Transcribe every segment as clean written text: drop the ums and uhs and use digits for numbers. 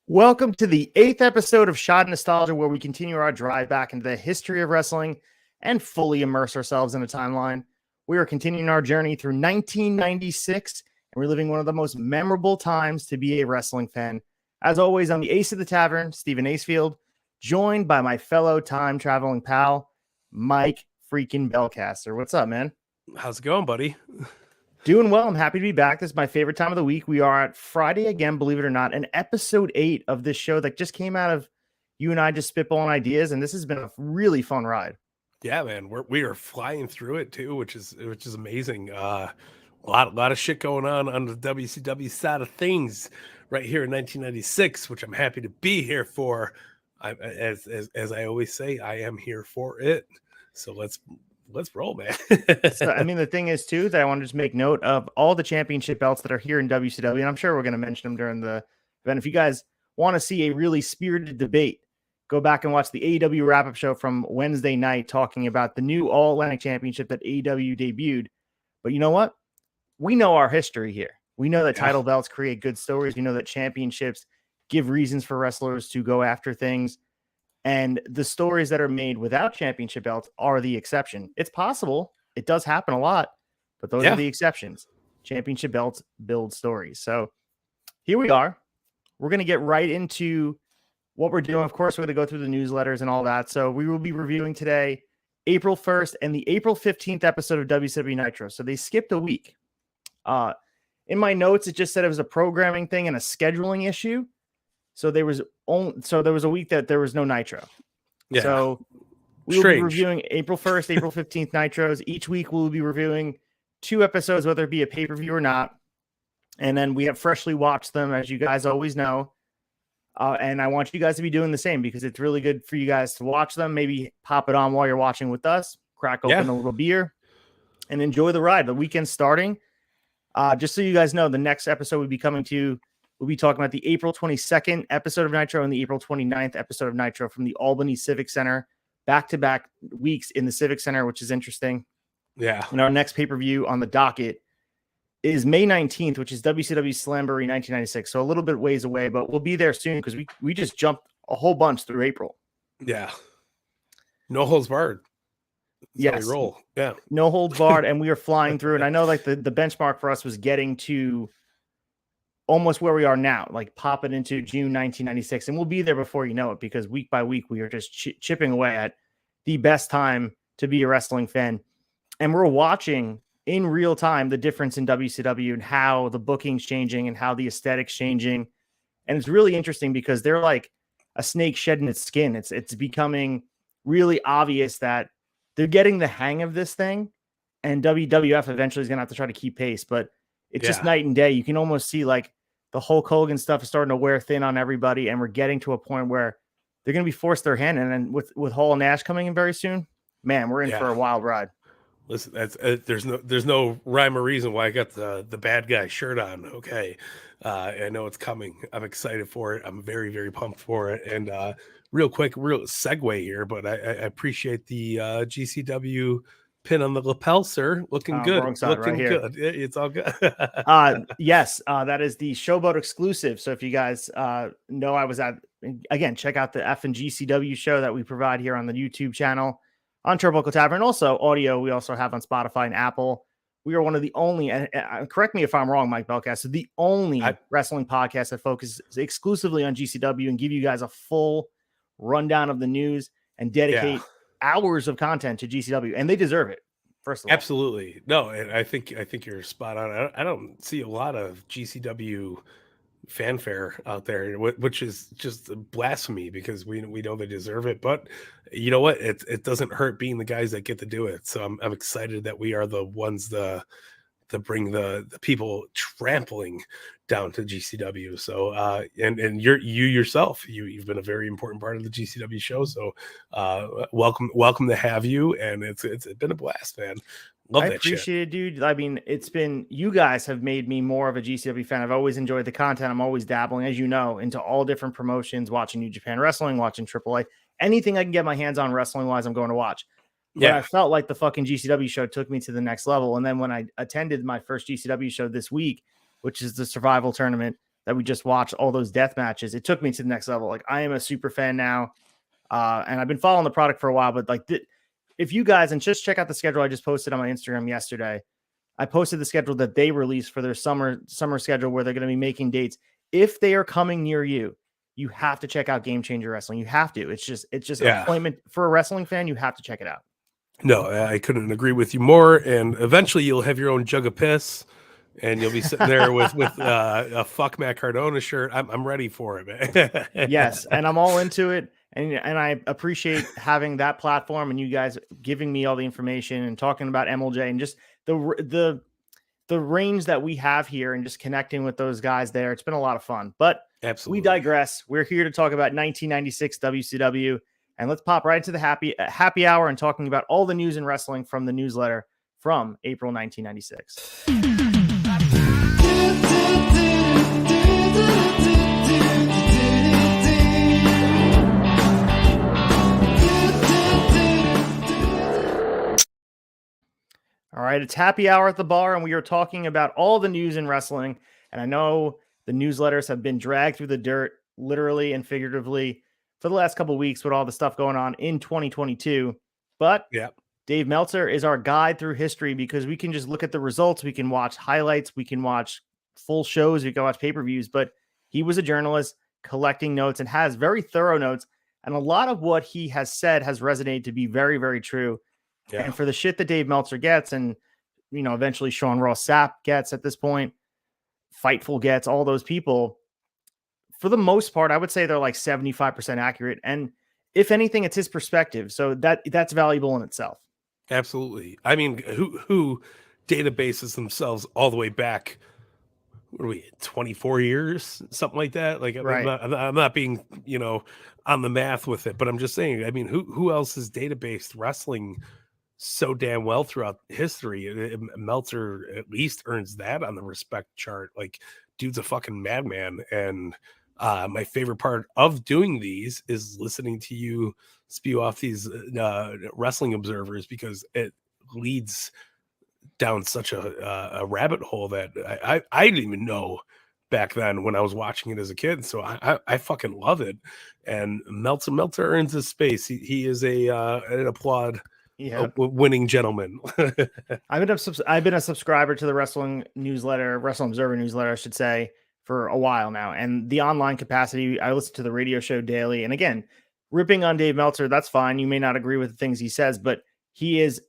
Welcome to the 8th episode of Shot Nostalgia, where we continue our drive back into the history of wrestling and fully immerse ourselves in a timeline. We are continuing our journey through 1996, and we're living one of the most memorable times to be a wrestling fan. As always, I'm the ace of the tavern, Stephen Acefield, joined by my fellow time-traveling pal, Mike freaking Bellcaster. What's up, man? How's it going, buddy? Doing well. I'm happy to be back. This is my favorite time of the week. We are at Friday again, believe it or not, and episode 8 of this show that just came out of you and I just spitballing ideas, and this has been a really fun ride. Yeah, man, we are flying through it too, which is amazing. A lot of shit going on the WCW side of things right here in 1996, which I'm happy to be here for. As I always say, I am here for it. So let's roll, man. So, I mean, the thing is, too, that I want to just make note of all the championship belts that are here in WCW, and I'm sure we're going to mention them during the event. If you guys want to see a really spirited debate, go back and watch the AEW wrap-up show from Wednesday night talking about the new All-Atlantic Championship that AEW debuted. But you know what? We know our history here. We know that title belts create good stories. We know that championships give reasons for wrestlers to go after things. And the stories that are made without championship belts are the exception. It's possible. It does happen a lot, but those are the exceptions. Championship belts build stories. So here we are. We're going to get right into what we're doing. Of course, we're going to go through the newsletters and all that. So we will be reviewing today April 1st and the April 15th episode of WCW Nitro. So they skipped a week. In my notes, it just said it was a programming thing and a scheduling issue. So there was a week that there was no Nitro. Yeah. So we will be reviewing April 1st, April 15th Nitros. Each week we'll be reviewing 2 episodes, whether it be a pay-per-view or not. And then we have freshly watched them, as you guys always know. And I want you guys to be doing the same because it's really good for you guys to watch them. Maybe pop it on while you're watching with us, crack open a little beer, and enjoy the ride. The weekend's starting. Just so you guys know, the next episode we'll be coming to, we'll be talking about the April 22nd episode of Nitro and the April 29th episode of Nitro from the Albany Civic Center, back-to-back weeks in the Civic Center, which is interesting. Yeah. And our next pay-per-view on the docket is May 19th, which is WCW Slamboree 1996. So a little bit ways away, but we'll be there soon because we just jumped a whole bunch through April. Yeah. No holds barred. Yes. We roll. Yeah. No holds barred, and we are flying through. And I know like the benchmark for us was getting to almost where we are now, like popping into June 1996. And we'll be there before you know it, because week by week, we are just chipping away at the best time to be a wrestling fan. And we're watching in real time the difference in WCW and how the booking's changing and how the aesthetic's changing. And it's really interesting because they're like a snake shedding its skin. It's becoming really obvious that they're getting the hang of this thing, and WWF eventually is going to have to try to keep pace, but it's just night and day. You can almost see like the Hulk Hogan stuff is starting to wear thin on everybody, and we're getting to a point where they're going to be forced their hand. And then with Hall and Nash coming in very soon, man, we're in for a wild ride. Listen, that's there's no rhyme or reason why I got the bad guy shirt on. Okay, I know it's coming. I'm excited for it. I'm very, very pumped for it. And real quick, real segue here, but I appreciate the GCW pin on the lapel, sir. Looking good. Looking good. It's all good. Yes, that is the Showboat exclusive. So if you guys know, I was at, again, check out the F and GCW show that we provide here on the YouTube channel on Turnbuckle Tavern. Also audio we also have on Spotify and Apple. We are one of the only, and correct me if I'm wrong, Mike Bellcaster, the only wrestling podcast that focuses exclusively on GCW and give you guys a full rundown of the news and dedicate hours of content to GCW, and they deserve it. First of all, absolutely. No, and I think you're spot on. I don't see a lot of GCW fanfare out there, which is just blasphemy because we know they deserve it. But you know what? It doesn't hurt being the guys that get to do it. So I'm excited that we are the ones to bring the people trampling down to GCW. So and you yourself, you've been a very important part of the GCW show. So welcome to have you, and it's been a blast, man. Love that shit. I appreciate it, dude. I mean, you guys have made me more of a GCW fan. I've always enjoyed the content. I'm always dabbling, as you know, into all different promotions, watching New Japan Wrestling, watching AAA, anything I can get my hands on wrestling wise, I'm going to watch. But I felt like the fucking GCW show took me to the next level. And then when I attended my first GCW show this week, which is the Survival Tournament, that we just watched, all those death matches, it took me to the next level. Like, I am a super fan now. And I've been following the product for a while, but like, if you guys, and just check out the schedule I just posted on my Instagram yesterday. I posted the schedule that they released for their summer schedule, where they're going to be making dates. If they are coming near you, you have to check out Game Changer Wrestling. You have to. It's just an appointment for a wrestling fan. You have to check it out. No, I couldn't agree with you more. And eventually you'll have your own jug of piss, and you'll be sitting there with a fuck Matt Cardona shirt. I'm ready for it, man. Yes, and I'm all into it. And I appreciate having that platform and you guys giving me all the information and talking about MLJ and just the range that we have here and just connecting with those guys there. It's been a lot of fun, but absolutely, we digress. We're here to talk about 1996 WCW, and let's pop right into the happy hour and talking about all the news in wrestling from the newsletter from April 1996. All right, it's happy hour at the bar, and we are talking about all the news in wrestling. And I know the newsletters have been dragged through the dirt, literally and figuratively, for the last couple of weeks with all the stuff going on in 2022. But Dave Meltzer is our guide through history, because we can just look at the results. We can watch highlights. We can watch full shows. We can watch pay-per-views. But he was a journalist collecting notes and has very thorough notes. And a lot of what he has said has resonated to be very, very true. Yeah. And for the shit that Dave Meltzer gets, and, you know, eventually Sean Ross Sapp gets at this point, Fightful gets, all those people, for the most part, I would say they're like 75% accurate. And if anything, it's his perspective. So that's valuable in itself. Absolutely. I mean, who databases themselves all the way back, what are we, 24 years, something like that? Like, right. I'm not being, you know, on the math with it, but I'm just saying, I mean, who else has databased wrestling so damn well throughout history? Meltzer at least earns that on the respect chart. Like, dude's a fucking madman. And my favorite part of doing these is listening to you spew off these wrestling observers, because it leads down such a rabbit hole that I didn't even know back then when I was watching it as a kid. So I fucking love it. And Meltzer earns his space. He is an applaud. Yeah, a winning gentleman. I've been a subscriber to the Wrestling Observer newsletter, I should say, for a while now. And the online capacity, I listen to the radio show daily. And again, ripping on Dave Meltzer, that's fine. You may not agree with the things he says, but he is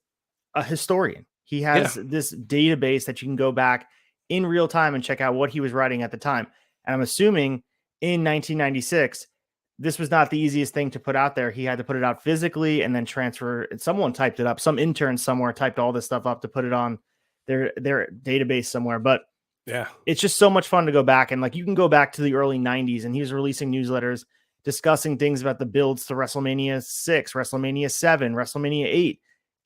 a historian. He has this database that you can go back in real time and check out what he was writing at the time. And I'm assuming in 1996, this was not the easiest thing to put out there. He had to put it out physically and then transfer. Someone typed it up. Some intern somewhere typed all this stuff up to put it on their database somewhere. But yeah, it's just so much fun to go back. And like, you can go back to the early 90s, and he was releasing newsletters discussing things about the builds to WrestleMania 6, WrestleMania 7, WrestleMania 8,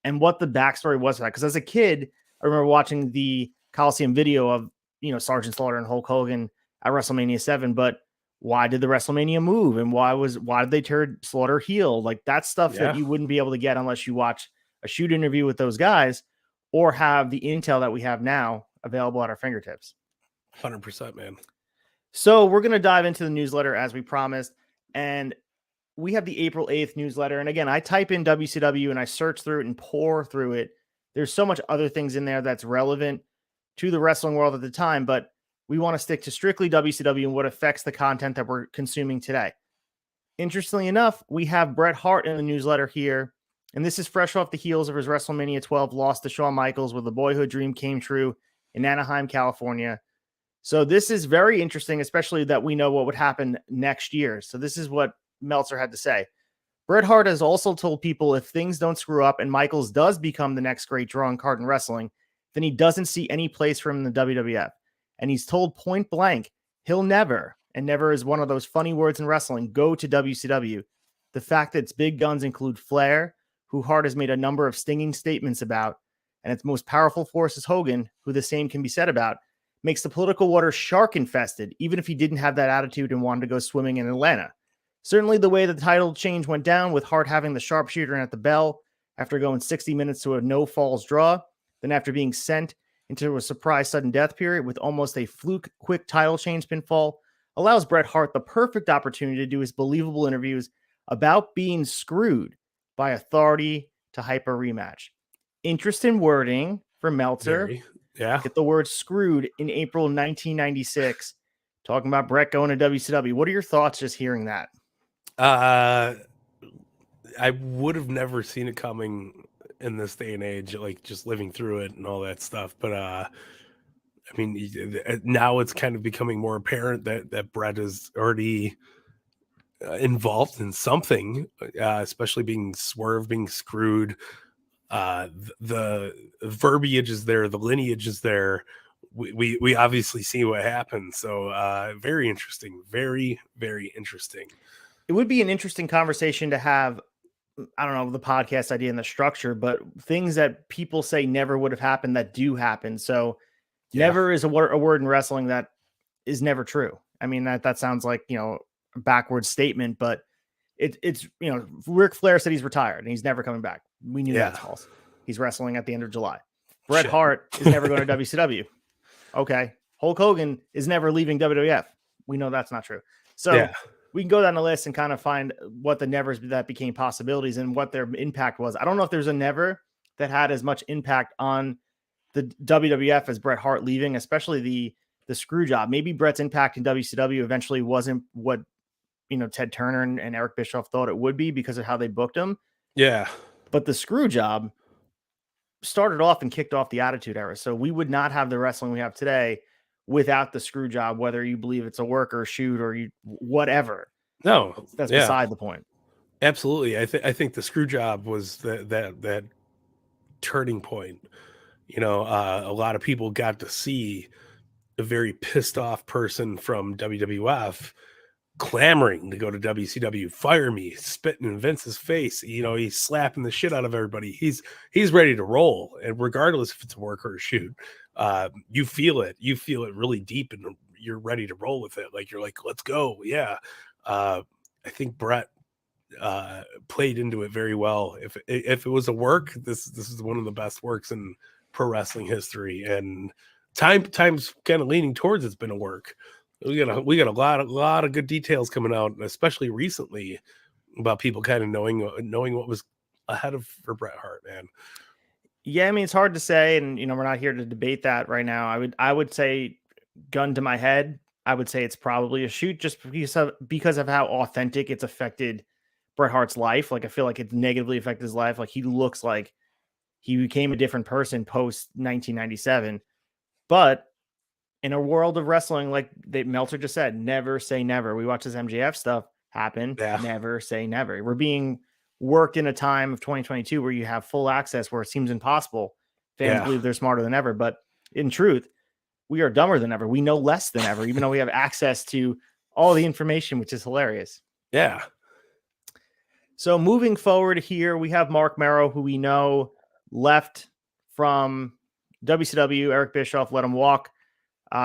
and what the backstory was for that. Because as a kid, I remember watching the Coliseum video of, you know, Sergeant Slaughter and Hulk Hogan at WrestleMania 7, but why did the WrestleMania move, and why did they turn Slaughter heel? Like, that's stuff that you wouldn't be able to get unless you watch a shoot interview with those guys or have the intel that we have now available at our fingertips. 100%, man. So we're going to dive into the newsletter as we promised. And we have the April 8th newsletter. And again, I type in WCW and I search through it and pour through it. There's so much other things in there that's relevant to the wrestling world at the time, but we want to stick to strictly WCW and what affects the content that we're consuming today. Interestingly enough, we have Bret Hart in the newsletter here, and this is fresh off the heels of his WrestleMania 12 loss to Shawn Michaels, where the boyhood dream came true in Anaheim, California. So this is very interesting, especially that we know what would happen next year. So this is what Meltzer had to say. Bret Hart has also told people if things don't screw up and Michaels does become the next great drawing card in wrestling, then he doesn't see any place for him in the WWF. And he's told point blank, he'll never, and never is one of those funny words in wrestling, go to WCW. The fact that its big guns include Flair, who Hart has made a number of stinging statements about, and its most powerful force is Hogan, who the same can be said about, makes the political waters shark-infested, even if he didn't have that attitude and wanted to go swimming in Atlanta. Certainly the way the title change went down, with Hart having the sharpshooter at the bell after going 60 minutes to a no-falls draw, then after being sent into a surprise sudden death period with almost a fluke quick title change pinfall allows Bret Hart the perfect opportunity to do his believable interviews about being screwed by authority to hype a rematch. Interesting wording for Meltzer. Very, yeah. Get the word screwed in April 1996, talking about Bret going to WCW. What are your thoughts just hearing that? I would have never seen it coming in this day and age, like just living through it and all that stuff. But I mean, now it's kind of becoming more apparent that Bret is already involved in something, especially being swerved, being screwed. The verbiage is there, the lineage is there. We obviously see what happened. So very interesting, very, very interesting. It would be an interesting conversation to have. I don't know the podcast idea and the structure, but things that people say never would have happened that do happen. So never is a word in wrestling that is never true. I mean, that sounds like, a backwards statement, but it's, Ric Flair said he's retired and he's never coming back. We knew that's false. He's wrestling at the end of July. Bret Hart is never going to WCW. Okay. Hulk Hogan is never leaving WWF. We know that's not true. So we can go down the list and kind of find what the nevers that became possibilities and what their impact was. I don't know if there's a never that had as much impact on the WWF as Bret Hart leaving, especially the screw job. Maybe Bret's impact in WCW eventually wasn't what, Ted Turner and Eric Bischoff thought it would be because of how they booked him. Yeah. But the screw job started off and kicked off the Attitude Era. So we would not have the wrestling we have today without the screw job, whether you believe it's a work or a shoot or whatever. No, that's beside the point. Absolutely. I think the screw job was that turning point. A lot of people got to see a very pissed off person from WWF clamoring to go to WCW, fire me, spitting in Vince's face. He's slapping the shit out of everybody. He's ready to roll. And regardless if it's a work or a shoot, you feel it really deep and you're ready to roll with it. Like, you're like, let's go. Yeah. I think Bret played into it very well. If it was a work, this is one of the best works in pro wrestling history, and time's kind of leaning towards it's been a work. We got a lot of good details coming out, especially recently, about people kind of knowing what was ahead for Bret Hart, man. Yeah, I mean, it's hard to say, and we're not here to debate that right now. I would say, gun to my head, I would say it's probably a shoot, just because of how authentic it's affected Bret Hart's life. Like, I feel like it's negatively affected his life. Like, he looks like he became a different person post 1997. But in a world of wrestling, like Meltzer just said, never say never. We watch this MJF stuff happen. Yeah. Never say never. We're being worked in a time of 2022 where you have full access, where it seems impossible. Fans believe they're smarter than ever, but in truth, we are dumber than ever. We know less than ever, even though we have access to all the information, which is hilarious. Yeah. So moving forward here, we have Marc Mero, who we know left from WCW. Eric Bischoff let him walk.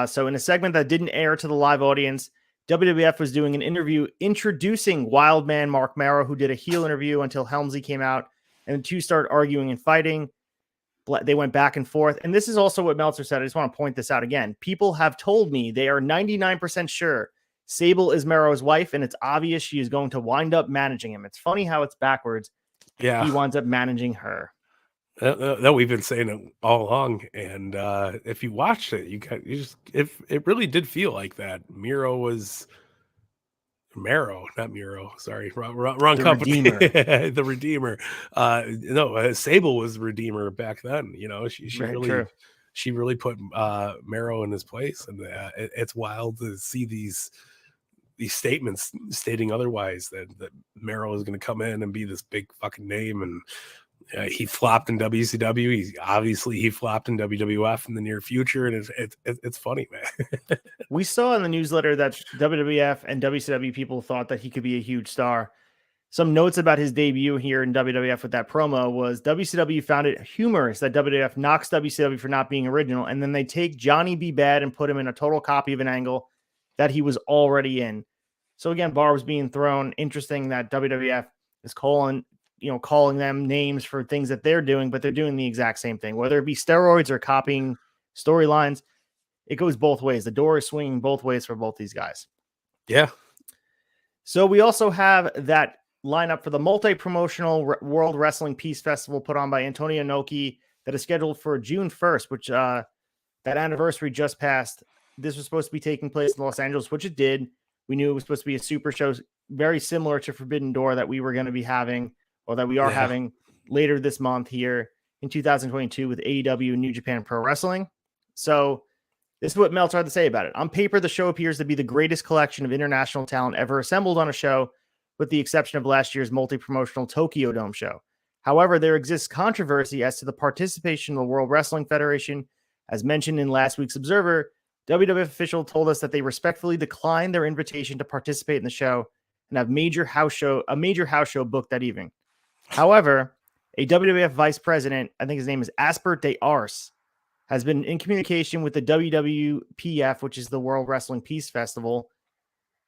So in a segment that didn't air to the live audience, WWF was doing an interview introducing Wildman Marc Mero, who did a heel interview until Helmsley came out, and the two started arguing and fighting. They went back and forth. And this is also what Meltzer said. I just want to point this out again. People have told me they are 99% sure Sable is Mero's wife, and it's obvious she is going to wind up managing him. It's funny how it's backwards. Yeah. He winds up managing her. That we've been saying it all along, and if you watched it, it really did feel like that. Not Mero. Sorry, wrong company. Redeemer. The Redeemer. Sable was the Redeemer back then. She really put Mero in his place, and it's wild to see these statements stating otherwise, that Mero is going to come in and be this big fucking name, and he flopped in WCW. He flopped in WWF in the near future, and it's funny, man. We saw in the newsletter that WWF and WCW people thought that he could be a huge star. Some notes about his debut here in WWF with that promo was WCW found it humorous that WWF knocks WCW for not being original, and then they take Johnny B. Bad and put him in a total copy of an angle that he was already in. So again, barbs being thrown. Interesting that WWF is calling them names for things that they're doing, but they're doing the exact same thing, whether it be steroids or copying storylines. It goes both ways. The door is swinging both ways for both these guys. Yeah. So we also have that lineup for the multi-promotional World Wrestling Peace Festival put on by Antonio Inoki that is scheduled for June 1st, which that anniversary just passed. This was supposed to be taking place in Los Angeles, which it did. We knew it was supposed to be a super show, very similar to Forbidden Door that we were going to be having, or that we are having later this month here in 2022 with AEW and New Japan Pro Wrestling. So this is what Meltzer had to say about it. On paper, the show appears to be the greatest collection of international talent ever assembled on a show, with the exception of last year's multi-promotional Tokyo Dome show. However, there exists controversy as to the participation of the World Wrestling Federation. As mentioned in last week's Observer, WWF official told us that they respectfully declined their invitation to participate in the show and have a major house show booked that evening. However, a WWF vice president, I think his name is Aspert de Ars, has been in communication with the WWPF, which is the World Wrestling Peace Festival,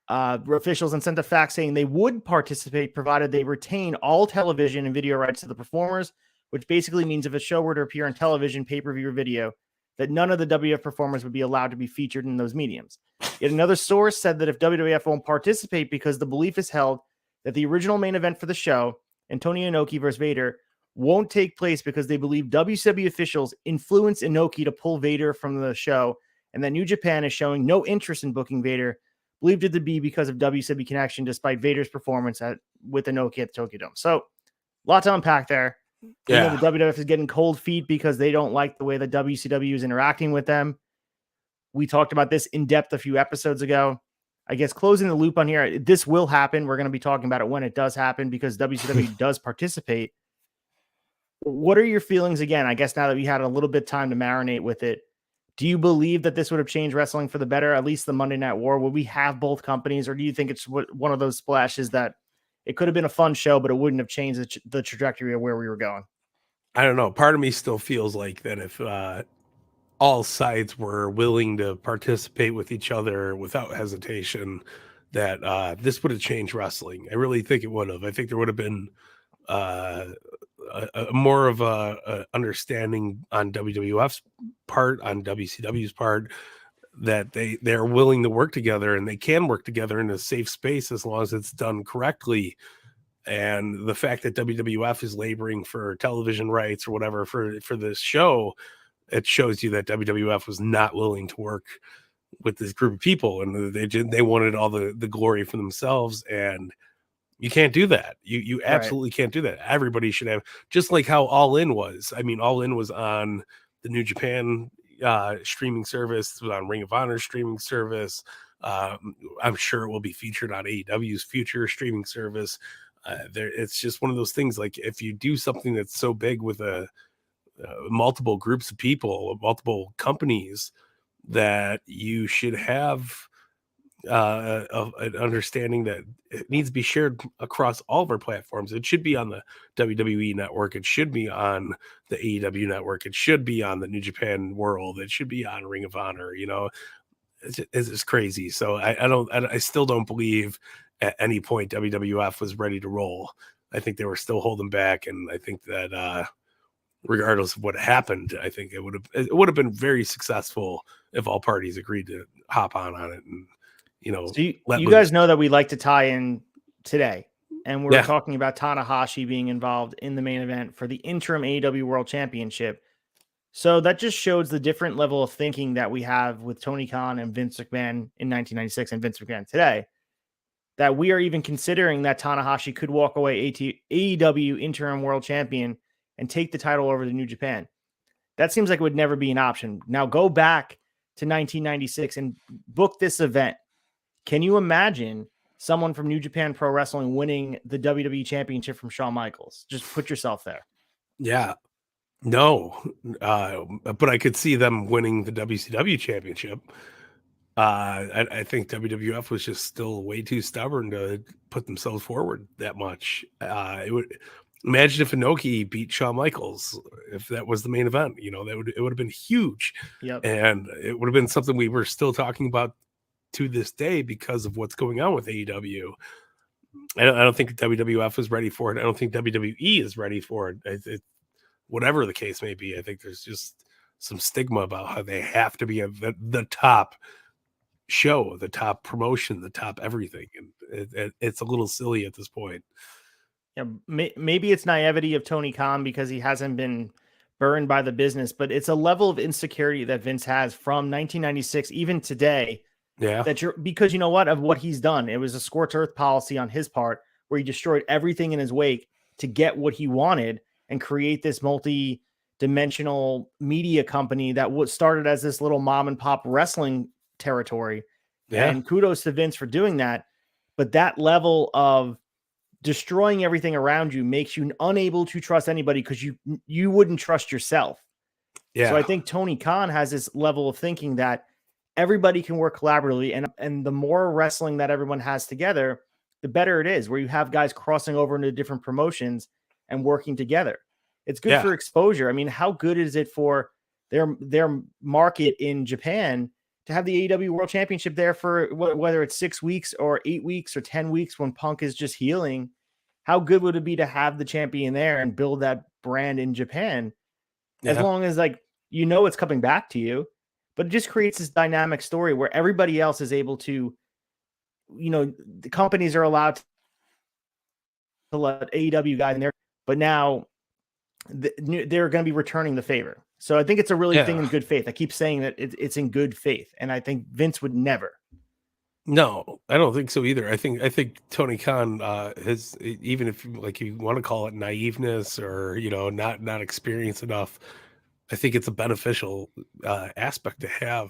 officials, and sent a fax saying they would participate provided they retain all television and video rights to the performers, which basically means if a show were to appear on television, pay-per-view, or video, that none of the WWF performers would be allowed to be featured in those mediums. Yet another source said that if WWF won't participate because the belief is held that the original main event for the show, Antonio Inoki versus Vader, won't take place because they believe WCW officials influenced Inoki to pull Vader from the show, and that New Japan is showing no interest in booking Vader, believed it to be because of WCW connection, despite Vader's performance with Inoki at the Tokyo Dome. So, a lot to unpack there. Yeah. The WWF is getting cold feet because they don't like the way that WCW is interacting with them. We talked about this in depth a few episodes ago. I guess closing the loop on here, this will happen. We're going to be talking about it when it does happen because WCW does participate. What are your feelings again? I guess now that we had a little bit of time to marinate with it, do you believe that this would have changed wrestling for the better, at least the Monday Night War? Would we have both companies, or do you think it's one of those splashes that it could have been a fun show, but it wouldn't have changed the trajectory of where we were going? I don't know. Part of me still feels like that if all sides were willing to participate with each other without hesitation, that this would have changed wrestling. I really think it would have. I think there would have been more of a understanding on WWF's part, on WCW's part, that they're willing to work together, and they can work together in a safe space as long as it's done correctly. And the fact that WWF is laboring for television rights or whatever for this show, it shows you that WWF was not willing to work with this group of people, and they wanted all the glory for themselves. And you can't do that. You absolutely can't do that. Everybody should have, just like how All In was. I mean, All In was on the New Japan streaming service, it was on Ring of Honor streaming service. I'm sure it will be featured on AEW's future streaming service. It's just one of those things. Like, if you do something that's so big with multiple groups of people, multiple companies, that you should have an understanding that it needs to be shared across all of our platforms. It should be on the WWE network. It should be on the AEW network. It should be on the New Japan World. It should be on Ring of Honor. You know, it's crazy. So I still don't believe at any point WWF was ready to roll. I think they were still holding back, and I think that regardless of what happened, I think it would have been very successful if all parties agreed to hop on it. And so you guys know that we like to tie in today, and we're talking about Tanahashi being involved in the main event for the interim AEW World Championship. So that just shows the different level of thinking that we have with Tony Khan and Vince McMahon in 1996 and Vince McMahon today, that we are even considering that Tanahashi could walk away AEW interim world champion and take the title over to New Japan. That seems like it would never be an option. Now go back to 1996 and book this event. Can you imagine someone from New Japan Pro Wrestling winning the WWE Championship from Shawn Michaels? Just put yourself there. Yeah. No. But I could see them winning the WCW Championship. I think WWF was just still way too stubborn to put themselves forward that much. It would imagine if Inoki beat Shawn Michaels, if that was the main event. It would have been huge. Yep. And it would have been something we were still talking about to this day because of what's going on with AEW. I don't think WWF is ready for it. I don't think WWE is ready for it. Whatever the case may be, I think there's just some stigma about how they have to be at the top show, the top promotion, the top everything, and it's a little silly at this point. Yeah, maybe it's naivety of Tony Khan because he hasn't been burned by the business, but it's a level of insecurity that Vince has from 1996 even today. Yeah, That you're, because you know what, of what he's done. It was a scorched earth policy on his part where he destroyed everything in his wake to get what he wanted and create this multi-dimensional media company that was started as this little mom and pop wrestling territory. yeah, And kudos to Vince for doing that. But that level of destroying everything around you makes you unable to trust anybody because you wouldn't trust yourself. yeah. So I think Tony Khan has this level of thinking that everybody can work collaboratively, and the more wrestling that everyone has together, the better it is, where you have guys crossing over into different promotions and working together. It's good for exposure. I mean, how good is it for their market in Japan to have the AEW World Championship there for whether it's 6 weeks or 8 weeks or 10 weeks when Punk is just healing? How good would it be to have the champion there and build that brand in Japan? As long as, like, you know, it's coming back to you, but it just creates this dynamic story where everybody else is able to, you know, the companies are allowed to let AEW guys in there, but now they're going to be returning the favor. So I think it's a really thing in good faith. I keep saying that it's in good faith, and I think Vince would never. No, I don't think so either. I think Tony Khan has, even if like you want to call it naiveness or, you know, not experienced enough, I think it's a beneficial aspect to have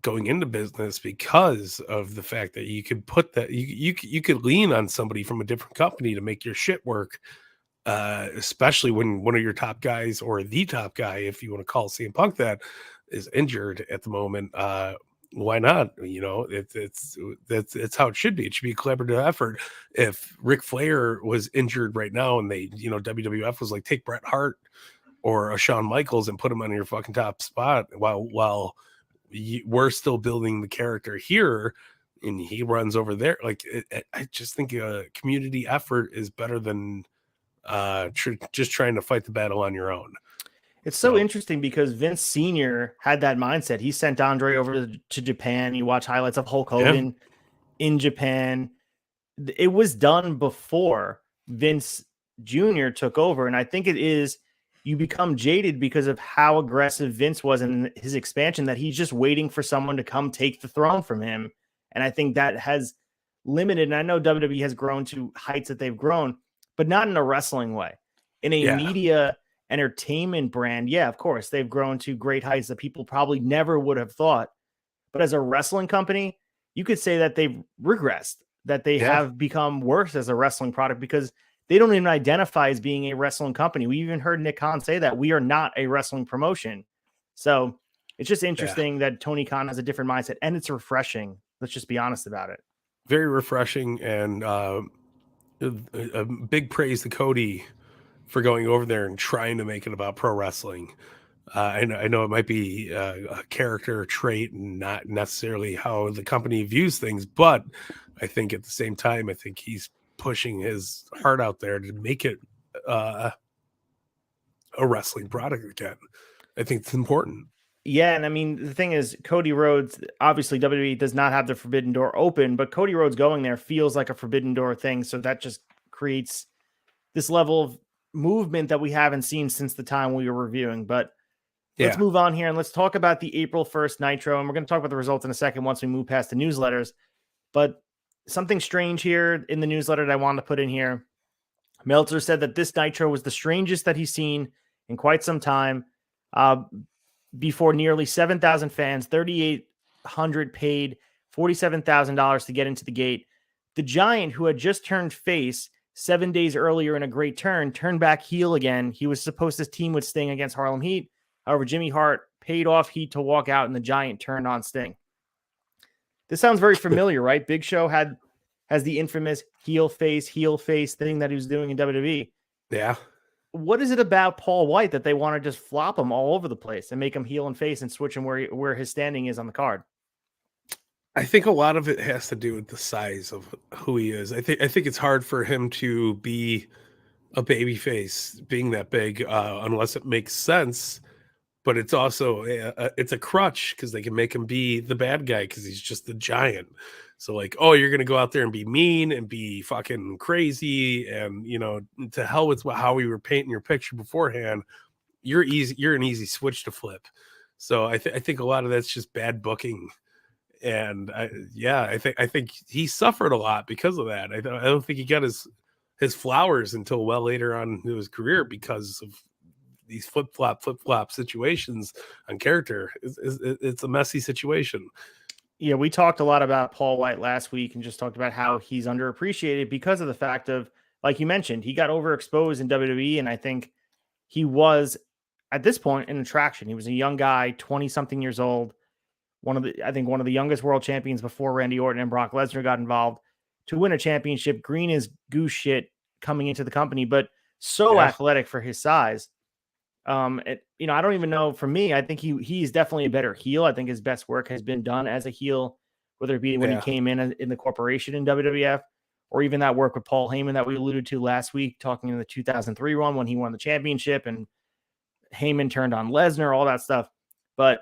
going into business because of the fact that you could put that you could lean on somebody from a different company to make your shit work, especially when one of your top guys, or the top guy, if you want to call CM Punk that, is injured at the moment. Why not? You know, it's how it should be. It should be a collaborative effort. If Ric Flair was injured right now and they, you know, WWF was like, take Bret Hart or a Shawn Michaels and put him on your fucking top spot while we're still building the character here and he runs over there. Like, I just think a community effort is better than just trying to fight the battle on your own. It's so interesting because Vince Sr. had that mindset. He sent Andre over to Japan. You watch highlights of Hulk Hogan in Japan. It was done before Vince Jr. took over. And I think it is, you become jaded because of how aggressive Vince was in his expansion, that he's just waiting for someone to come take the throne from him. And I think that has limited. And I know WWE has grown to heights that they've grown, but not in a wrestling way. In a media entertainment brand, yeah, of course, they've grown to great heights that people probably never would have thought. But as a wrestling company, you could say that they've regressed, that they have become worse as a wrestling product because they don't even identify as being a wrestling company. We even heard Nick Khan say that we are not a wrestling promotion. So it's just interesting that Tony Khan has a different mindset, and it's refreshing. Let's just be honest about it. Very refreshing, and a big praise to Cody for going over there and trying to make it about pro wrestling. I know it might be a character trait and not necessarily how the company views things, but I think at the same time, I think he's pushing his heart out there to make it a wrestling product again. I think it's important. Yeah, and I mean, the thing is, Cody Rhodes, obviously WWE does not have the Forbidden Door open, but Cody Rhodes going there feels like a Forbidden Door thing, so that just creates this level of movement that we haven't seen since the time we were reviewing. But let's move on here and let's talk about the April 1st Nitro, and we're going to talk about the results in a second once we move past the newsletters. But something strange here in the newsletter that I wanted to put in here. Meltzer said that this Nitro was the strangest that he's seen in quite some time. Before nearly 7,000 fans, 3,800 paid $47,000 to get into the gate. The Giant, who had just turned face 7 days earlier in a great turn, turned back heel again. He was supposed to team with Sting against Harlem Heat. However, Jimmy Hart paid off Heat to walk out, and the Giant turned on Sting. This sounds very familiar, right? Big Show has the infamous heel face thing that he was doing in WWE. Yeah. What is it about Paul White that they want to just flop him all over the place and make him heel and face and switch him where his standing is on the card? I think a lot of it has to do with the size of who he is. I think it's hard for him to be a baby face being that big, unless it makes sense. but it's also it's a crutch because they can make him be the bad guy because he's just the giant. So like, oh, you're gonna go out there and be mean and be fucking crazy, and to hell with how we were painting your picture beforehand. You're an easy switch to flip. So I think a lot of that's just bad booking, and I think he suffered a lot because of that. I don't think he got his flowers until well later on in his career because of these flip flop situations on character. It's a messy situation. Yeah, we talked a lot about Paul White last week and just talked about how he's underappreciated because of the fact of, like you mentioned, he got overexposed in WWE, and I think he was at this point an attraction. He was a young guy, 20-something years old, one of the youngest world champions before Randy Orton and Brock Lesnar got involved, to win a championship, green as goose shit coming into the company, but so athletic for his size. I don't even know. For me, I think he's definitely a better heel. I think his best work has been done as a heel, whether it be when he came in the corporation in WWF, or even that work with Paul Heyman that we alluded to last week, talking in the 2003 run when he won the championship and Heyman turned on Lesnar, all that stuff. But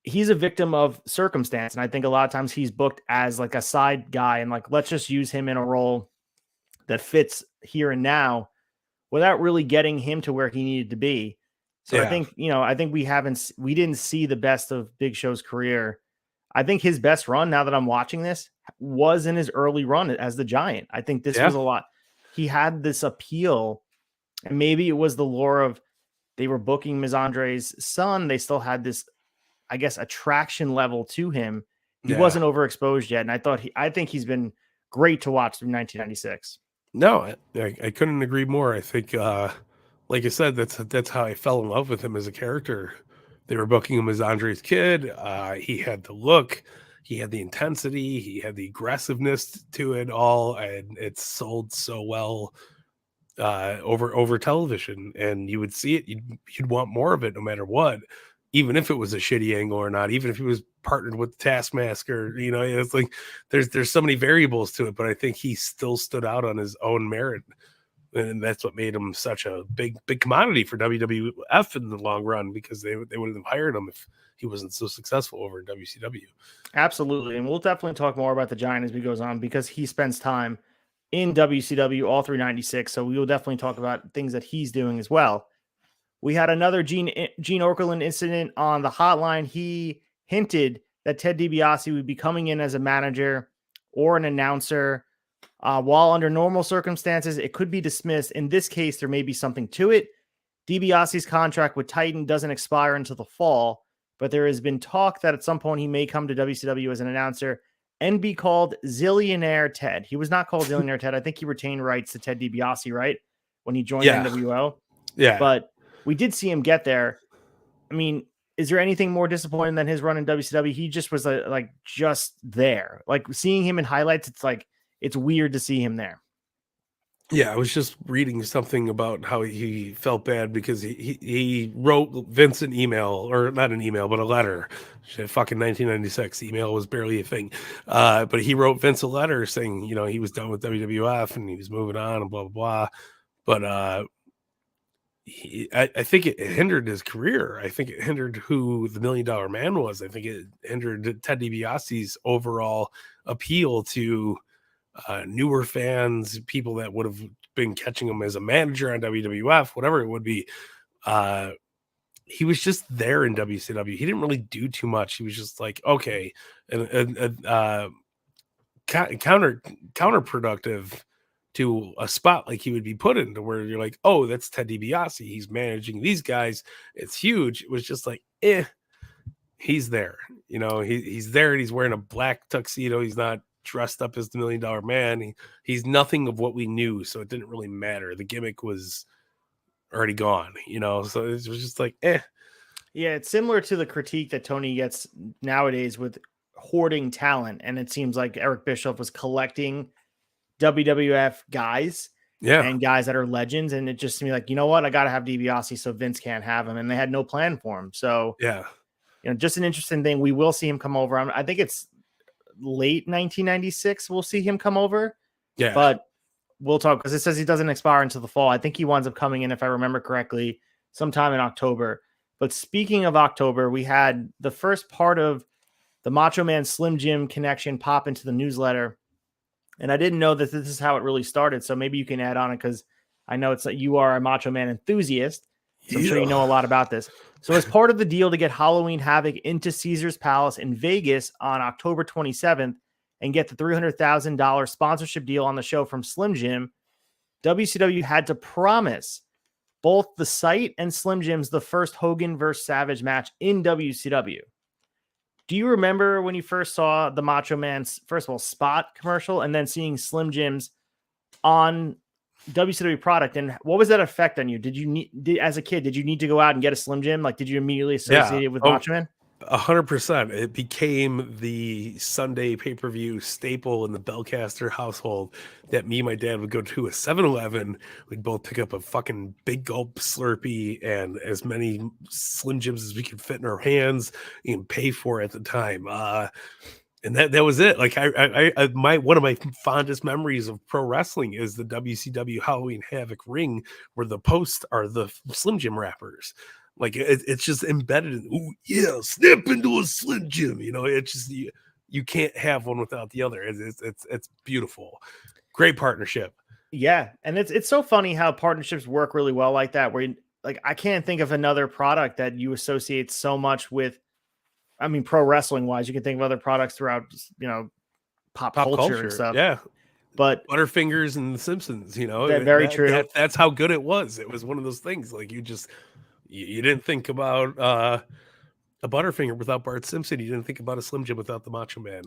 he's a victim of circumstance, and I think a lot of times he's booked as like a side guy, and like, let's just use him in a role that fits here and now, without really getting him to where he needed to be. So I think we didn't see the best of Big Show's career. I think his best run, now that I'm watching this, was in his early run as the Giant. I think this was a lot. He had this appeal, and maybe it was the lore of they were booking Ms. Andre's son. They still had this, I guess, attraction level to him. He wasn't overexposed yet. And I think he's been great to watch through 1996. No, I couldn't agree more. I think, like I said, that's how I fell in love with him as a character. They were booking him as Andre's kid. He had the look, he had the intensity, he had the aggressiveness to it all, and it sold so well over television. And you would see it, you'd want more of it, no matter what, even if it was a shitty angle or not, even if he was partnered with Taskmaster. It's like there's so many variables to it, but I think he still stood out on his own merit, and that's what made him such a big commodity for WWF in the long run, because they wouldn't have hired him if he wasn't so successful over in WCW. Absolutely, and we'll definitely talk more about the Giant as we goes on, because he spends time in WCW all through 96, so we will definitely talk about things that he's doing as well. We had another Gene Okerlund incident on the hotline. He hinted that Ted DiBiase would be coming in as a manager or an announcer. While under normal circumstances, it could be dismissed. In this case, there may be something to it. DiBiase's contract with Titan doesn't expire until the fall, but there has been talk that at some point he may come to WCW as an announcer and be called Zillionaire Ted. He was not called Zillionaire Ted. I think he retained rights to Ted DiBiase, right? When he joined NWO. Yeah. But we did see him get there. I mean, is there anything more disappointing than his run in WCW? He just was just there. Like, seeing him in highlights, it's weird to see him there. Yeah, I was just reading something about how he felt bad because he wrote Vince an email, or not an email, but a letter. Fucking 1996, email was barely a thing. But he wrote Vince a letter saying, he was done with WWF and he was moving on and blah, blah, blah. But I think it hindered his career. I think it hindered who the $1 Million Man was. I think it hindered Ted DiBiase's overall appeal to newer fans, people that would have been catching him as a manager on WWF, whatever it would be. He was just there in WCW. He didn't really do too much. He was just like, okay, counterproductive to a spot like he would be put into, where you're like, oh, that's Ted DiBiase. He's managing these guys. It's huge. It was just like, he's there. He's there, and he's wearing a black tuxedo. He's not dressed up as the $1 Million Man. He's nothing of what we knew, so it didn't really matter. The gimmick was already gone, so it was just like, Yeah, it's similar to the critique that Tony gets nowadays with hoarding talent, and it seems like Eric Bischoff was collecting WWF guys and guys that are legends, and it just seemed like, I gotta have DiBiase so Vince can't have him, and they had no plan for him. So just an interesting thing. We will see him come over. I think it's late 1996 we'll see him come over, but we'll talk, because it says he doesn't expire until the fall. I think he winds up coming in, if I remember correctly, sometime in October. But speaking of October, we had the first part of the Macho Man Slim Jim connection pop into the newsletter. And I didn't know that this is how it really started. So maybe you can add on it, because I know it's like you are a Macho Man enthusiast. So I'm sure you know a lot about this. So as part of the deal to get Halloween Havoc into Caesar's Palace in Vegas on October 27th and get the $300,000 sponsorship deal on the show from Slim Jim, WCW had to promise both the site and Slim Jim's the first Hogan versus Savage match in WCW. Do you remember when you first saw the Macho Man's, first of all, spot commercial, and then seeing Slim Jim's on WCW product? And what was that effect on you? Did you as a kid, did you need to go out and get a Slim Jim? Like, did you immediately associate it with Macho Man? 100%. It became the Sunday pay-per-view staple in the Belcaster household that me and my dad would go to a 7-Eleven. We'd both pick up a fucking big gulp Slurpee and as many Slim Jims as we could fit in our hands and pay for at the time. And that was it. Like one of my fondest memories of pro wrestling is the WCW Halloween Havoc ring, where the posts are the Slim Jim wrappers. Like it's just embedded in, oh yeah, snap into a Slim Jim. You know, it's just you can't have one without the other. It's beautiful, great partnership. Yeah, and it's so funny how partnerships work really well like that. Where I can't think of another product that you associate so much with. I mean, pro wrestling wise, you can think of other products throughout, pop culture and stuff. Yeah. But Butterfingers and The Simpsons, very true. That's how good it was. It was one of those things. Like you didn't think about a Butterfinger without Bart Simpson. You didn't think about a Slim Jim without the Macho Man.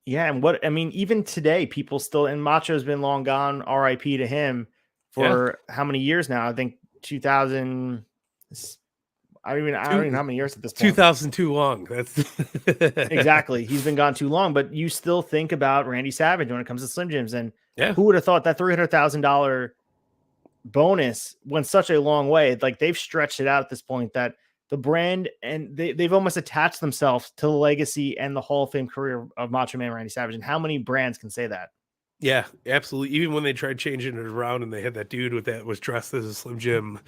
Yeah. And even today, people still, and Macho's been long gone, RIP to him, for how many years now? I think 2000. I don't even know how many years at this point. 2002 long. That's exactly. He's been gone too long, but you still think about Randy Savage when it comes to Slim Jims. And who would have thought that $300,000 bonus went such a long way? Like, they've stretched it out at this point, that the brand, and they've almost attached themselves to the legacy and the Hall of Fame career of Macho Man Randy Savage. And how many brands can say that? Yeah, absolutely. Even when they tried changing it around and they had that dude that was dressed as a Slim Jim,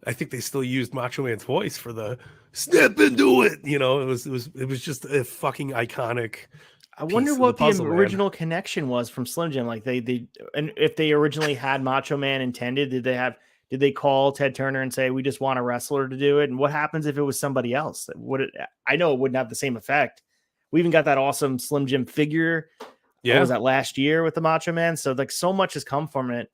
I think they still used Macho Man's voice for the "step into it." It was just a fucking iconic. I wonder what the original connection was from Slim Jim. Like and if they originally had Macho Man intended, did they call Ted Turner and say, we just want a wrestler to do it? And what happens if it was somebody else? I know it wouldn't have the same effect. We even got that awesome Slim Jim figure. Yeah. What was that, last year with the Macho Man? So so much has come from it.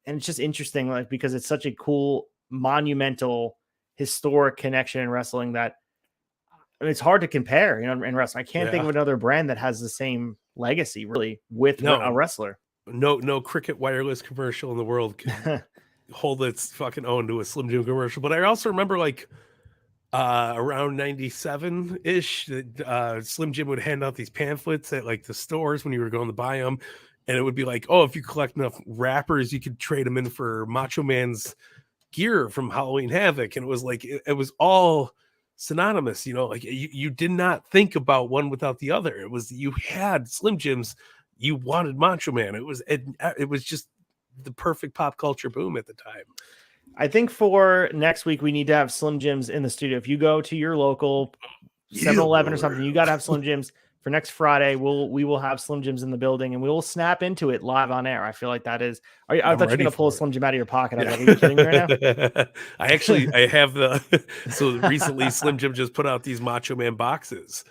And it's just interesting, because it's such a cool, monumental, historic connection in wrestling that it's hard to compare, in wrestling. I can't think of another brand that has the same legacy, really, with a wrestler. No Cricket Wireless commercial in the world can hold its fucking own to a Slim Jim commercial. But I also remember around 97 ish, Slim Jim would hand out these pamphlets at the stores when you were going to buy them. And it would be like, oh, if you collect enough wrappers, you could trade them in for Macho Man's gear from Halloween Havoc. And it was it was all synonymous, you did not think about one without the other. It was, you had Slim Jims, you wanted Macho Man. It was just the perfect pop culture boom at the time. I think for next week, we need to have Slim Jims in the studio. If you go to your local 7-Eleven or something, you got to have Slim Jims. For next Friday, we will have Slim Jims in the building, and we will snap into it live on air. I feel like that is. I thought you were going to pull a Slim Jim out of your pocket. I was like, are you kidding me right now? I have so recently Slim Jim just put out these Macho Man boxes,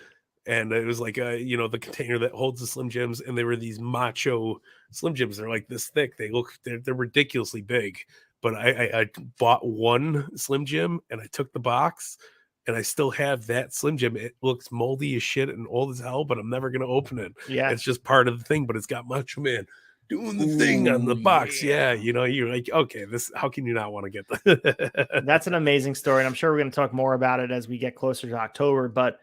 and it was the container that holds the Slim Jims, and they were these Macho Slim Jims. They're this thick. They're ridiculously big. But I bought one Slim Jim, and I took the box. And I still have that Slim Jim. It looks moldy as shit and old as hell, but I'm never going to open it. Yeah. It's just part of the thing, but it's got Macho Man doing the thing on the box. Yeah. You're like, okay, how can you not want to get that? That's an amazing story. And I'm sure we're going to talk more about it as we get closer to October, but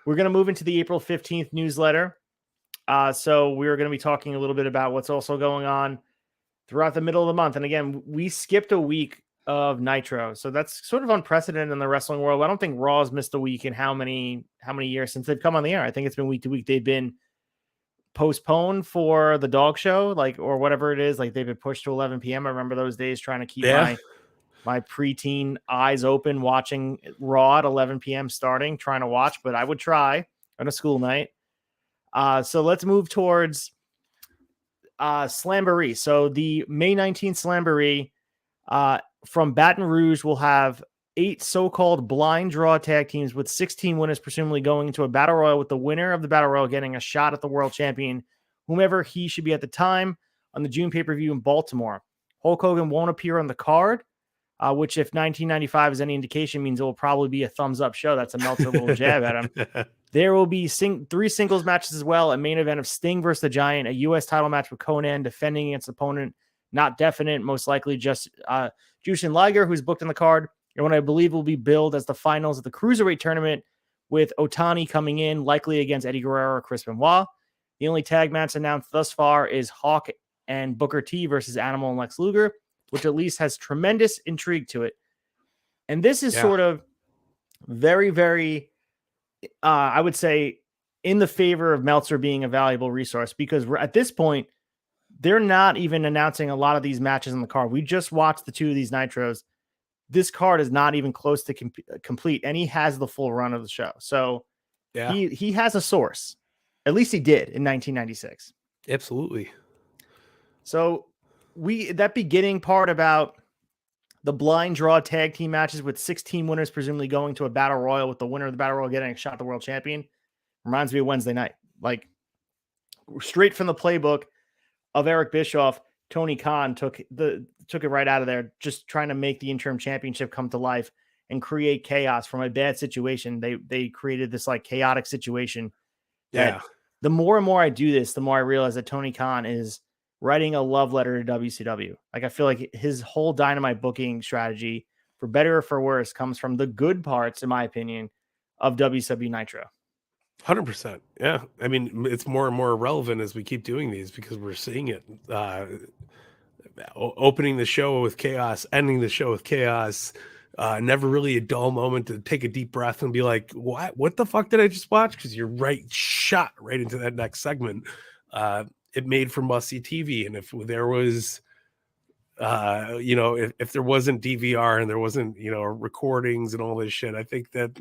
we're going to move into the April 15th newsletter. So we're going to be talking a little bit about what's also going on throughout the middle of the month. And again, we skipped a week of Nitro, so that's sort of unprecedented in the wrestling world. I don't think Raw's missed a week in how many years since they've come on the air. I think it's been week to week. They've been postponed for the dog show, or whatever it is. They've been pushed to 11 p.m. I remember those days trying to keep my preteen eyes open watching Raw at 11 p.m. starting, trying to watch, but I would try on a school night. So let's move towards Slamboree. So the May 19th Slamboree from Baton Rouge will have 8 so-called blind draw tag teams with 16 winners, presumably going into a battle royal, with the winner of the battle royal getting a shot at the world champion, whomever he should be at the time, on the June pay-per-view in Baltimore. Hulk Hogan won't appear on the card, which, if 1995 is any indication, means it will probably be a thumbs-up show. That's a Meltzer little jab at him. There will be 3 singles matches as well. A main event of Sting versus the Giant, a U.S. title match with Conan defending against opponent not definite, most likely just Jushin Liger, who's booked on the card, and what I believe will be billed as the finals of the Cruiserweight tournament, with Otani coming in, likely against Eddie Guerrero or Chris Benoit. The only tag match announced thus far is Hawk and Booker T versus Animal and Lex Luger, which at least has tremendous intrigue to it. And this is sort of very, very, I would say, in the favor of Meltzer being a valuable resource, because at this point, they're not even announcing a lot of these matches on the card. We just watched the 2 of these Nitros. This card is not even close to complete, and he has the full run of the show. So he has a source. At least he did in 1996. Absolutely. So that beginning part about the blind draw tag team matches with 16 winners presumably going to a battle royal, with the winner of the battle royal getting a shot at the world champion, reminds me of Wednesday night. Like, straight from the playbook of Eric Bischoff, Tony Khan took it right out of there, just trying to make the interim championship come to life and create chaos from a bad situation. They created this like chaotic situation. That the more and more I do this, the more I realize that Tony Khan is writing a love letter to WCW. Like, I feel like his whole Dynamite booking strategy, for better or for worse, comes from the good parts, in my opinion, of WCW Nitro. 100%. Yeah. I mean, it's more and more relevant as we keep doing these, because we're seeing it. Opening the show with chaos, ending the show with chaos. Never really a dull moment to take a deep breath and be like, what the fuck did I just watch? Because you're shot right into that next segment. It made for must-see TV. And if there was, if there wasn't DVR and there wasn't, recordings and all this shit, I think that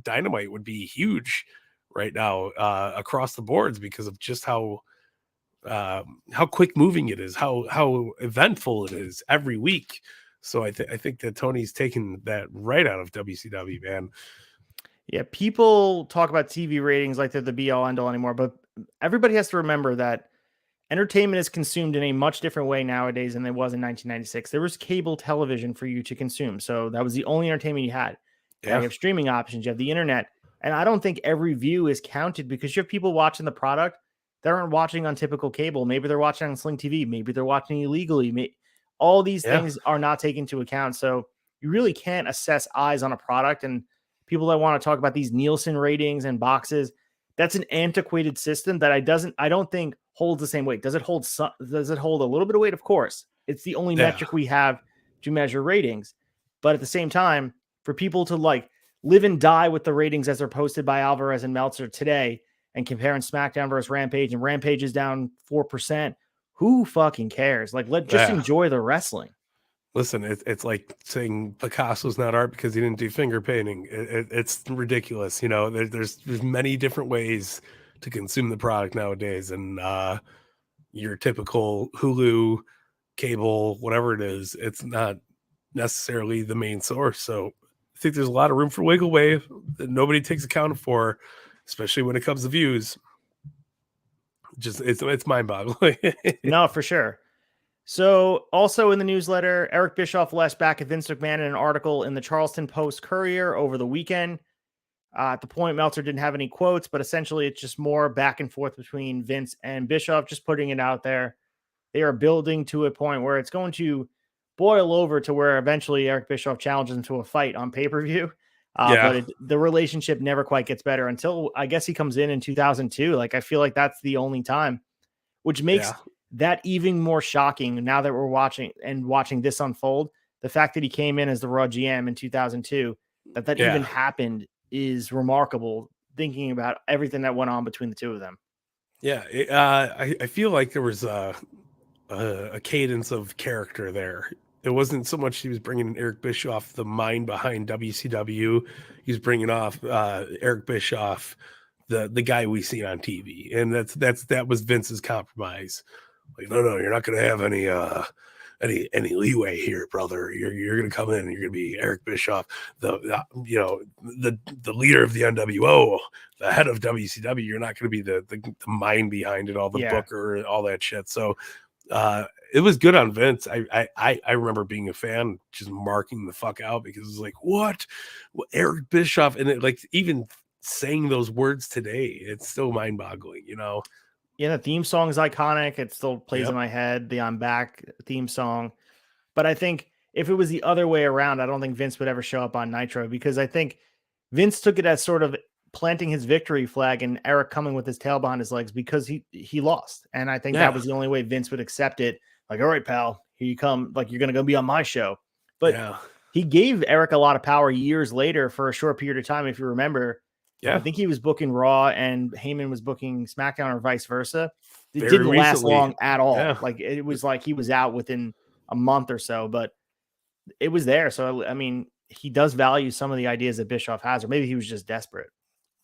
Dynamite would be huge right now across the boards, because of just how quick moving it is, how eventful it is every week. So I think that Tony's taken that right out of WCW, man. Yeah, people talk about TV ratings like they're the be-all end-all anymore, but everybody has to remember that entertainment is consumed in a much different way nowadays than it was in 1996. There was cable television for you to consume, so that was the only entertainment you had. Yeah. You have streaming options, you have the internet, and I don't think every view is counted, because you have people watching the product that aren't watching on typical cable. Maybe they're watching on Sling TV. Maybe they're watching illegally. All these things are not taken into account. So you really can't assess eyes on a product. And people that want to talk about these Nielsen ratings and boxes, that's an antiquated system that I don't think holds the same weight. Does it hold a little bit of weight? Of course. It's the only metric we have to measure ratings. But at the same time, for people to like live and die with the ratings as they're posted by Alvarez and Meltzer today, and comparing SmackDown versus Rampage, and Rampage is down 4%. Who fucking cares? Like, just enjoy the wrestling. Listen, it's like saying Picasso's not art because he didn't do finger painting. It's ridiculous. There's many different ways to consume the product nowadays, and your typical Hulu, cable, whatever it is, it's not necessarily the main source. So I think there's a lot of room for wiggle way that nobody takes account for, especially when it comes to views. Just it's mind-boggling. No, for sure. So also in the newsletter, Eric Bischoff lashed back at Vince McMahon in an article in the Charleston Post-Courier over the weekend. At the point, Meltzer didn't have any quotes, but essentially it's just more back and forth between Vince and Bischoff, just putting it out there. They are building to a point where it's going to boil over to where eventually Eric Bischoff challenges him to a fight on pay-per-view. But the relationship never quite gets better until I guess he comes in 2002. Like, I feel like that's the only time, which makes that even more shocking now that we're watching this unfold. The fact that he came in as the Raw GM in 2002, that even happened, is remarkable, thinking about everything that went on between the two of them. Yeah. I feel like there was a cadence of character there It wasn't so much he was bringing in Eric Bischoff, the mind behind WCW. He was bringing off Eric Bischoff, the guy we see on TV, and that was Vince's compromise. Like, no, you're not going to have any leeway here, brother. You're going to come in and you're going to be Eric Bischoff, the leader of the NWO, the head of WCW. You're not going to be the mind behind it, all the booker, all that shit. So it was good on Vince. I remember being a fan, just marking the fuck out because it was like, what Eric Bischoff, and it, like, even saying those words today, it's still mind boggling, you know. Yeah, the theme song is iconic. It still plays in my head, the I'm Back theme song. But I think if it was the other way around, I don't think Vince would ever show up on Nitro, because I think Vince took it as sort of planting his victory flag and Eric coming with his tail behind his legs because he lost. And I think that was the only way Vince would accept it. Like, all right, pal, here you come. Like, you're going to go be on my show. But he gave Eric a lot of power years later for a short period of time, if you remember. Yeah, I think he was booking Raw and Heyman was booking SmackDown, or vice versa. It didn't last long at all. Yeah. Like, it was like he was out within a month or so, but it was there. So, I mean, he does value some of the ideas that Bischoff has, or maybe he was just desperate.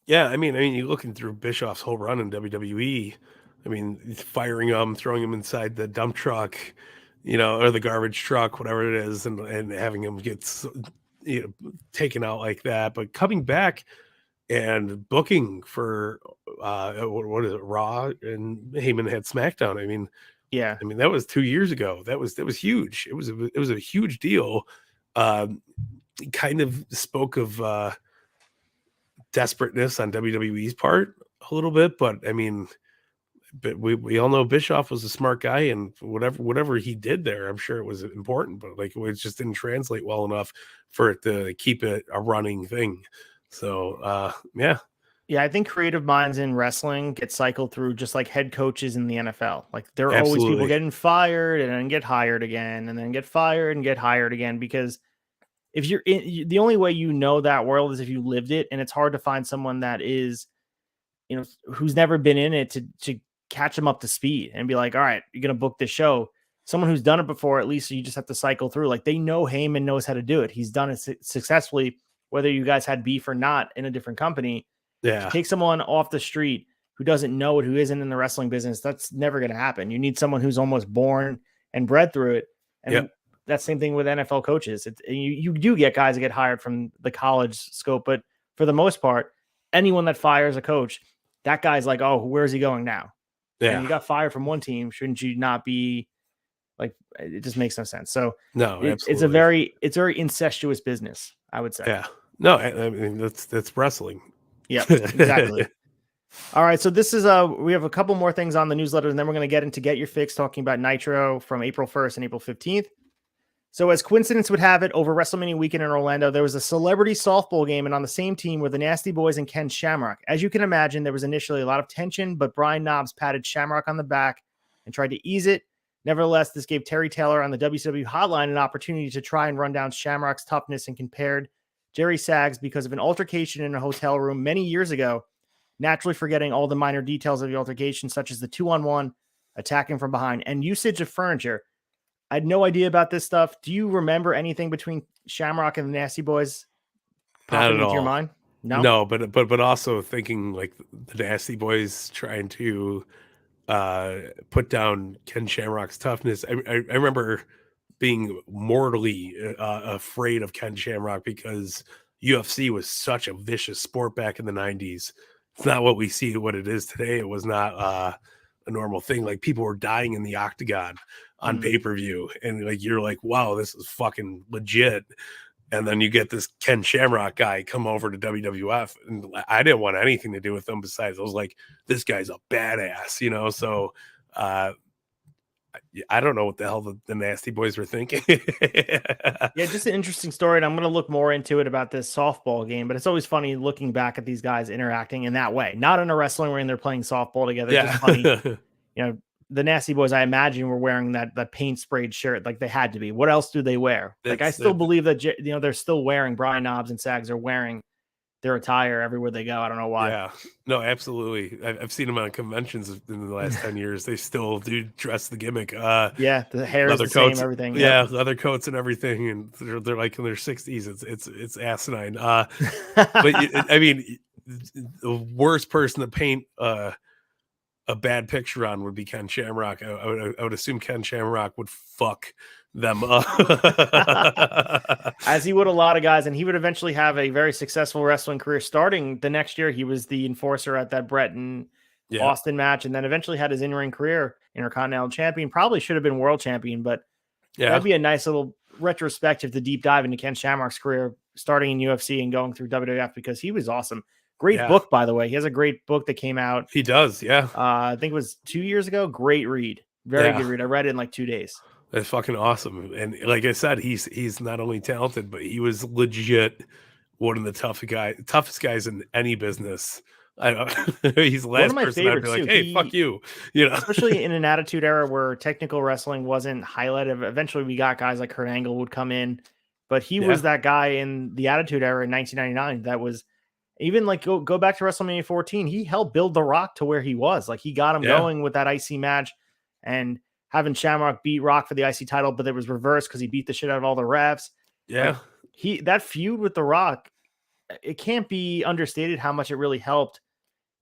Yeah, I mean, you're looking through Bischoff's whole run in WWE. I mean, firing him, throwing him inside the dump truck, you know, or the garbage truck, whatever it is, and having him get, you know, taken out like that, but coming back and booking for what is it, Raw, and Heyman had SmackDown. I mean, that was 2 years ago. That was huge. It was a huge deal. Kind of spoke of desperateness on WWE's part a little bit, but I mean, but we all know Bischoff was a smart guy, and whatever he did there, I'm sure it was important, but like, it just didn't translate well enough for it to keep it a running thing. So, yeah, I think creative minds in wrestling get cycled through just like head coaches in the NFL. Like, there are always people getting fired and then get hired again, and then get fired and get hired again, because if you're in, the only way you know that world is if you lived it, and it's hard to find someone that is, you know, who's never been in it to catch them up to speed and be like, all right, you're going to book this show. Someone who's done it before, at least you just have to cycle through. Like, they know Heyman knows how to do it. He's done it successfully, whether you guys had beef or not in a different company. Yeah. Take someone off the street who doesn't know it, who isn't in the wrestling business. That's never going to happen. You need someone who's almost born and bred through it. And that same thing with NFL coaches. You do get guys that get hired from the college scope, but for the most part, anyone that fires a coach, that guy's like, oh, where's he going now? Yeah. And you got fired from one team. Shouldn't you not be like, it just makes no sense. So no, it's very incestuous business, I would say. Yeah. No, I mean, that's wrestling. Yeah, exactly. All right. So this is we have a couple more things on the newsletter, and then we're going to get into Get Your Fix, talking about Nitro from April 1st and April 15th. So as coincidence would have it, over WrestleMania weekend in Orlando, there was a celebrity softball game, and on the same team were the Nasty Boys and Ken Shamrock. As you can imagine, there was initially a lot of tension, but Brian Knobbs patted Shamrock on the back and tried to ease it. Nevertheless, this gave Terry Taylor on the WCW hotline an opportunity to try and run down Shamrock's toughness, and compared Jerry Sags because of an altercation in a hotel room many years ago, naturally forgetting all the minor details of the altercation, such as the 2-on-1, attacking from behind, and usage of furniture. I had no idea about this stuff. Do you remember anything between Shamrock and the Nasty Boys popping into your mind? No, but also thinking like the Nasty Boys trying to put down Ken Shamrock's toughness. I remember being mortally afraid of Ken Shamrock because UFC was such a vicious sport back in the 90s. It's not what we see, what it is today. It was not a normal thing. Like, people were dying in the octagon on pay-per-view, and like, you're like, wow, this is fucking legit. And then you get this Ken Shamrock guy come over to WWF, and I didn't want anything to do with him. Besides, I was like, this guy's a badass, you know? So I don't know what the hell the Nasty Boys were thinking. Yeah, just an interesting story, and I'm going to look more into it about this softball game, but it's always funny looking back at these guys interacting in that way. Not in a wrestling ring, they're playing softball together. Yeah. Just funny. You know, the Nasty Boys, I imagine, were wearing that paint sprayed shirt. Like, they had to be. What else do they wear? Like, I still believe that, you know, they're still wearing, Brian Knobbs and Sags are wearing their attire everywhere they go. I don't know why. Yeah, no, absolutely. I've seen them on conventions in the last 10 years. They still do dress the gimmick. Yeah, the hair is Leather the same, coats, everything. yeah, Yep. leather coats and everything, and they're like in their 60s. It's asinine. But I mean, the worst person to paint a bad picture on would be Ken Shamrock. I would assume Ken Shamrock would fuck them up. As he would a lot of guys, and he would eventually have a very successful wrestling career. Starting the next year, he was the enforcer at that Brett and Austin match, and then eventually had his in-ring career, Intercontinental Champion. Probably should have been World Champion, but that'd be a nice little retrospective to deep dive into Ken Shamrock's career, starting in UFC and going through WWF, because he was awesome. Great book, by the way. He has a great book that came out. He does, yeah. I think it was 2 years ago. Great read. Very good read. I read it in like 2 days. That's fucking awesome. And like I said, he's not only talented, but he was legit one of the toughest guys in any business. I don't he's the last person I'd be like, hey, fuck you. You know, especially in an attitude era where technical wrestling wasn't highlighted. Eventually we got guys like Kurt Angle would come in, but he was that guy in the attitude era in 1999 that was even like go back to WrestleMania 14. He helped build The Rock to where he was. Like he got him going with that IC match and having Shamrock beat Rock for the IC title, but it was reversed because he beat the shit out of all the refs. Yeah. Like that feud with The Rock, it can't be understated how much it really helped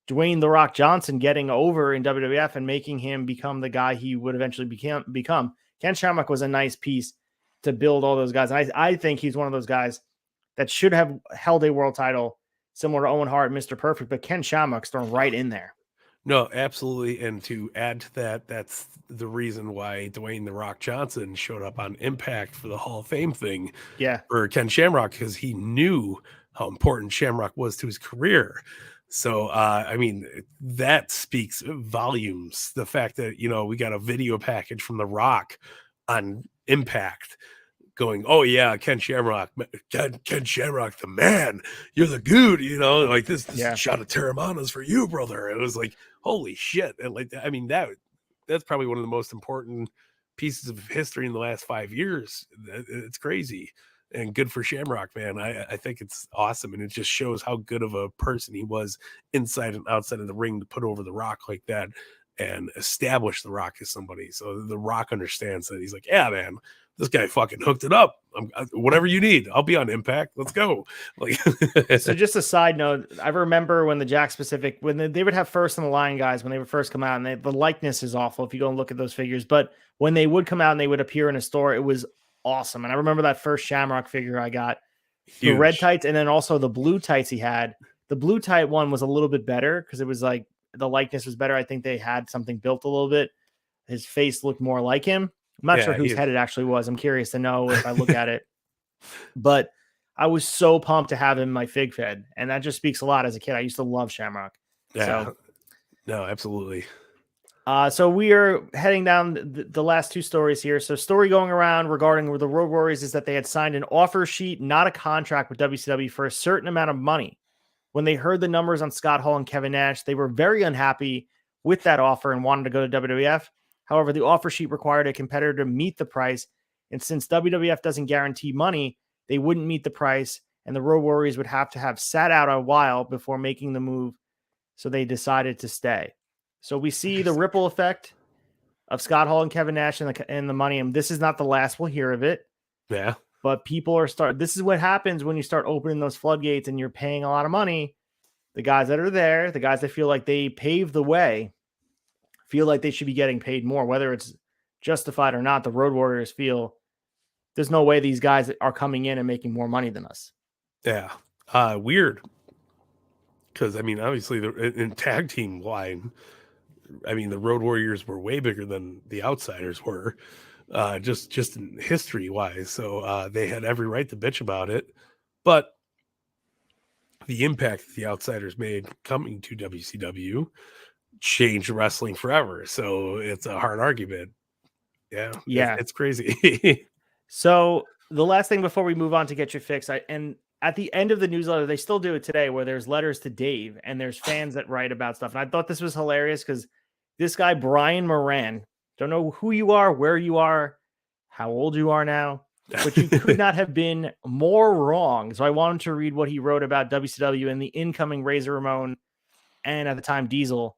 Dwayne The Rock Johnson getting over in WWF and making him become the guy he would eventually become. Ken Shamrock was a nice piece to build all those guys. And I think he's one of those guys that should have held a world title similar to Owen Hart, Mr. Perfect, but Ken Shamrock's thrown right in there. No, absolutely. And to add to that, that's the reason why Dwayne The Rock Johnson showed up on Impact for the Hall of Fame thing. Yeah. For Ken Shamrock, because he knew how important Shamrock was to his career. So, I mean, that speaks volumes. The fact that, you know, we got a video package from The Rock on Impact going, oh yeah, Ken Shamrock, the man, you're the dude, you know, like this shot of Terramana's for you, brother. It was like, holy shit. And like, I mean, that's probably one of the most important pieces of history in the last 5 years. It's crazy and good for Shamrock, man. I think it's awesome. And it just shows how good of a person he was inside and outside of the ring to put over The Rock like that and establish The Rock as somebody. So The Rock understands that. He's like, yeah, man, this guy fucking hooked it up. Whatever you need, I'll be on Impact. Let's go. Like, so just a side note, I remember when the Jack Pacific, when they would have first in the line guys, when they would first come out, and the likeness is awful if you go and look at those figures, but when they would come out and they would appear in a store, it was awesome. And I remember that first Shamrock figure I got, the red tights, and then also the blue tights he had. The blue tight one was a little bit better because it was like the likeness was better. I think they had something built a little bit. His face looked more like him. I'm not sure whose head it actually was. I'm curious to know if I look at it. But I was so pumped to have him in my fig fed. And that just speaks a lot as a kid. I used to love Shamrock. Yeah. So, no, absolutely. So we are heading down the last two stories here. So story going around regarding the Road Warriors is that they had signed an offer sheet, not a contract with WCW for a certain amount of money. When they heard the numbers on Scott Hall and Kevin Nash, they were very unhappy with that offer and wanted to go to WWF. However, the offer sheet required a competitor to meet the price. And since WWF doesn't guarantee money, they wouldn't meet the price. And the Road Warriors would have to have sat out a while before making the move. So they decided to stay. So we see the ripple effect of Scott Hall and Kevin Nash and the money. And this is not the last we'll hear of it. Yeah. But people are this is what happens when you start opening those floodgates and you're paying a lot of money. The guys that are there, the guys that feel like they paved the way, feel like they should be getting paid more, whether it's justified or not. The Road Warriors feel there's no way these guys are coming in and making more money than us. Yeah. Weird. Because, I mean, obviously, in tag team line, I mean, the Road Warriors were way bigger than the Outsiders were, just in history-wise. So they had every right to bitch about it. But the impact that the Outsiders made coming to WCW changed wrestling forever. So it's a hard argument. Yeah. It's crazy. So the last thing before we move on to get your fix, and at the end of the newsletter, they still do it today, where there's letters to Dave and there's fans that write about stuff. And I thought this was hilarious because this guy, Brian Moran, don't know who you are, where you are, how old you are now, but you could not have been more wrong. So I wanted to read what he wrote about WCW and the incoming Razor Ramon and at the time Diesel.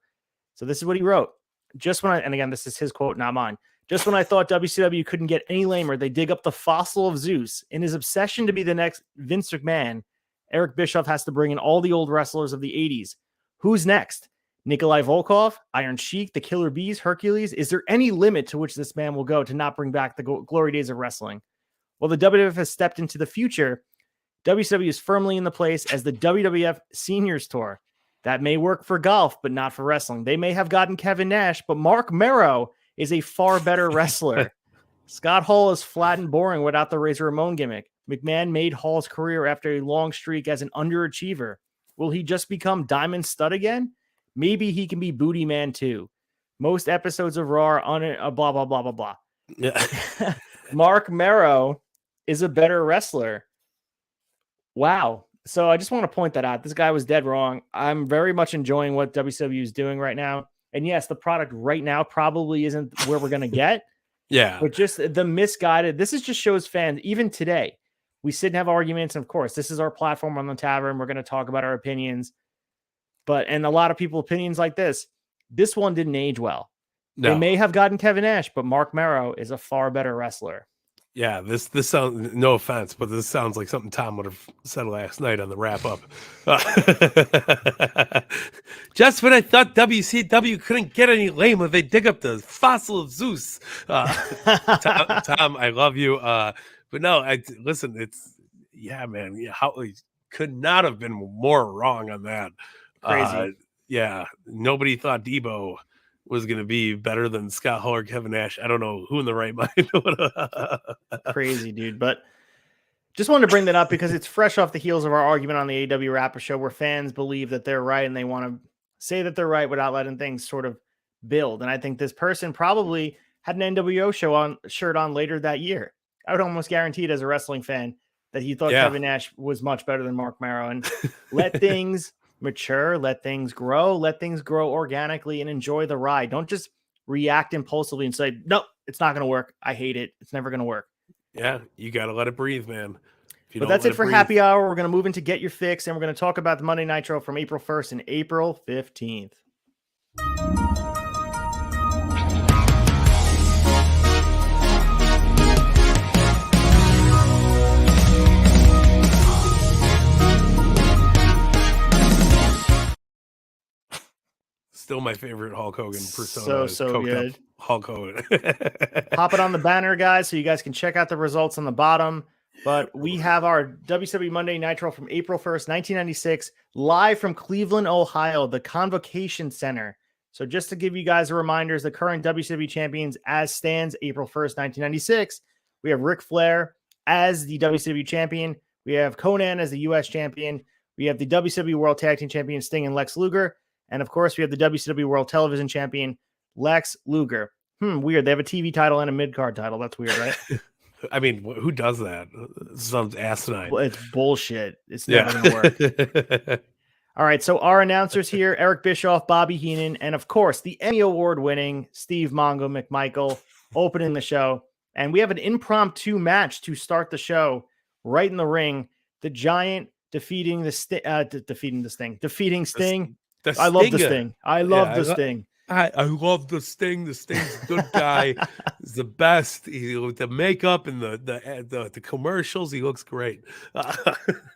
So this is what he wrote. And again, this is his quote, not mine. Just when I thought WCW couldn't get any lamer, they dig up the fossil of Zeus. In his obsession to be the next Vince McMahon, Eric Bischoff has to bring in all the old wrestlers of the 80s. Who's next? Nikolai Volkov, Iron Sheik, the Killer Bees, Hercules? Is there any limit to which this man will go to not bring back the glory days of wrestling? Well, the WWF has stepped into the future. WCW is firmly in the place as the WWF Seniors Tour. That may work for golf, but not for wrestling. They may have gotten Kevin Nash, but Mark Merrow is a far better wrestler. Scott Hall is flat and boring without the Razor Ramon gimmick. McMahon made Hall's career after a long streak as an underachiever. Will he just become Diamond Stud again? Maybe he can be Booty Man too. Most episodes of Raw are on it, blah, blah, blah, blah, blah. Yeah. Mark Merrow is a better wrestler. Wow. So I just want to point that out. This guy was dead wrong. I'm very much enjoying what WCW is doing right now. And yes, the product right now probably isn't where we're going to get. Yeah. But just the misguided, this is just shows fans, even today, we sit and have arguments. And of course, this is our platform on the Tavern. We're going to talk about our opinions. And a lot of people opinions like this one didn't age well. No. They may have gotten Kevin Nash, but Mark Merrow is a far better wrestler. Yeah, this sounds, no offense, but this sounds like something Tom would have said last night on the wrap up. Just when I thought WCW couldn't get any lamer, they dig up the fossil of Zeus. Tom, I love you. But no, listen, man, how could not have been more wrong on that. Crazy. Nobody thought Debo was going to be better than Scott Hall or Kevin Nash. I don't know who in the right mind. Crazy, dude. But just wanted to bring that up because it's fresh off the heels of our argument on the AEW Rapper show where fans believe that they're right and they want to say that they're right without letting things sort of build. And I think this person probably had an NWO shirt on later that year. I would almost guarantee it as a wrestling fan that he thought Kevin Nash was much better than Mark Merrow. And let things mature, let things grow organically and enjoy the ride. Don't just react impulsively and say, no, it's not going to work. I hate it. It's never going to work. Yeah, you got to let it breathe, man. But that's it for Happy Hour. We're going to move into Get Your Fix, and we're going to talk about the Monday Nitro from April 1st and April 15th. Still my favorite Hulk Hogan persona. So good. Hulk Hogan. Pop it on the banner, guys, so you guys can check out the results on the bottom. But we have our WCW Monday Nitro from April 1st, 1996, live from Cleveland, Ohio, the Convocation Center. So just to give you guys a reminder, the current WCW champions as stands April 1st, 1996. We have Ric Flair as the WCW champion. We have Conan as the U.S. champion. We have the WCW World Tag Team champion, Sting and Lex Luger. And of course, we have the WCW World Television Champion, Lex Luger. Weird. They have a TV title and a mid-card title. That's weird, right? I mean, who does that? Sounds asinine. Well, it's bullshit. It's never going to work. All right. So our announcers here, Eric Bischoff, Bobby Heenan, and of course, the Emmy Award-winning Steve Mongo McMichael opening the show. And we have an impromptu match to start the show right in the ring. The Giant defeating Sting. I love the Sting. I love the Sting. I love the Sting. The Sting's a good guy. He's the best. With the makeup and the commercials, he looks great.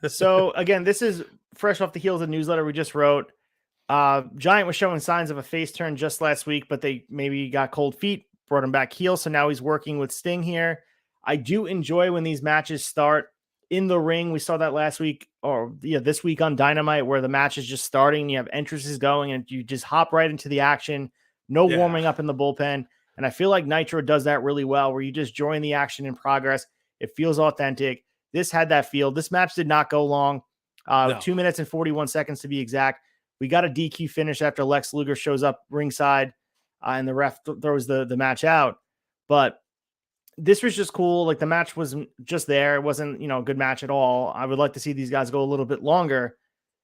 So again, this is fresh off the heels of the newsletter we just wrote. Giant was showing signs of a face turn just last week, but they maybe got cold feet, brought him back heel. So now he's working with Sting here. I do enjoy when these matches start in the ring. We saw that last week this week on Dynamite where the match is just starting. You have entrances going and you just hop right into the action. No warming up in the bullpen. And I feel like Nitro does that really well where you just join the action in progress. It feels authentic. This had that feel. This match did not go long. 2 minutes and 41 seconds to be exact. We got a DQ finish after Lex Luger shows up ringside and the ref throws the match out. But this was just cool. Like the match was just there. It wasn't, a good match at all. I would like to see these guys go a little bit longer.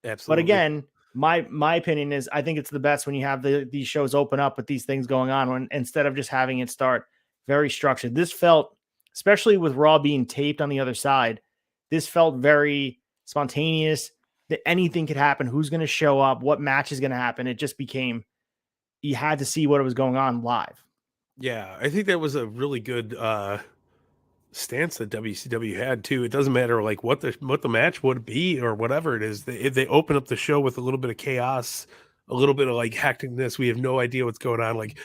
Absolutely. But again, my opinion is I think it's the best when you have these shows open up with these things going on instead of just having it start very structured. This felt especially with Raw being taped on the other side. This felt very spontaneous, that anything could happen. Who's going to show up? What match is going to happen? It just became, you had to see what was going on live. Yeah, I think that was a really good stance that WCW had too. It doesn't matter like what the match would be or whatever it is. They open up the show with a little bit of chaos, a little bit of like hecticness. We have no idea what's going on. Like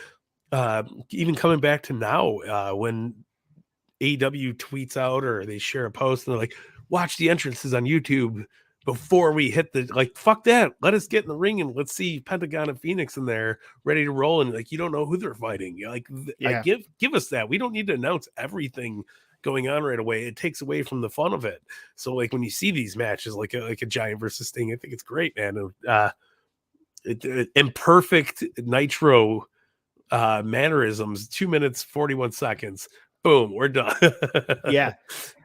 even coming back to now, when AEW tweets out or they share a post and they're like, watch the entrances on YouTube before we hit the, like, fuck that. Let us get in the ring and let's see Pentagon and Phoenix in there ready to roll. And like, you don't know who they're fighting. You're like, Yeah. give us that. We don't need to announce everything going on right away. It takes away from the fun of it. So like when you see these matches, like a Giant versus Sting, I think it's great, man. Imperfect Nitro mannerisms, 2 minutes 41 seconds. Boom, we're done. Yeah,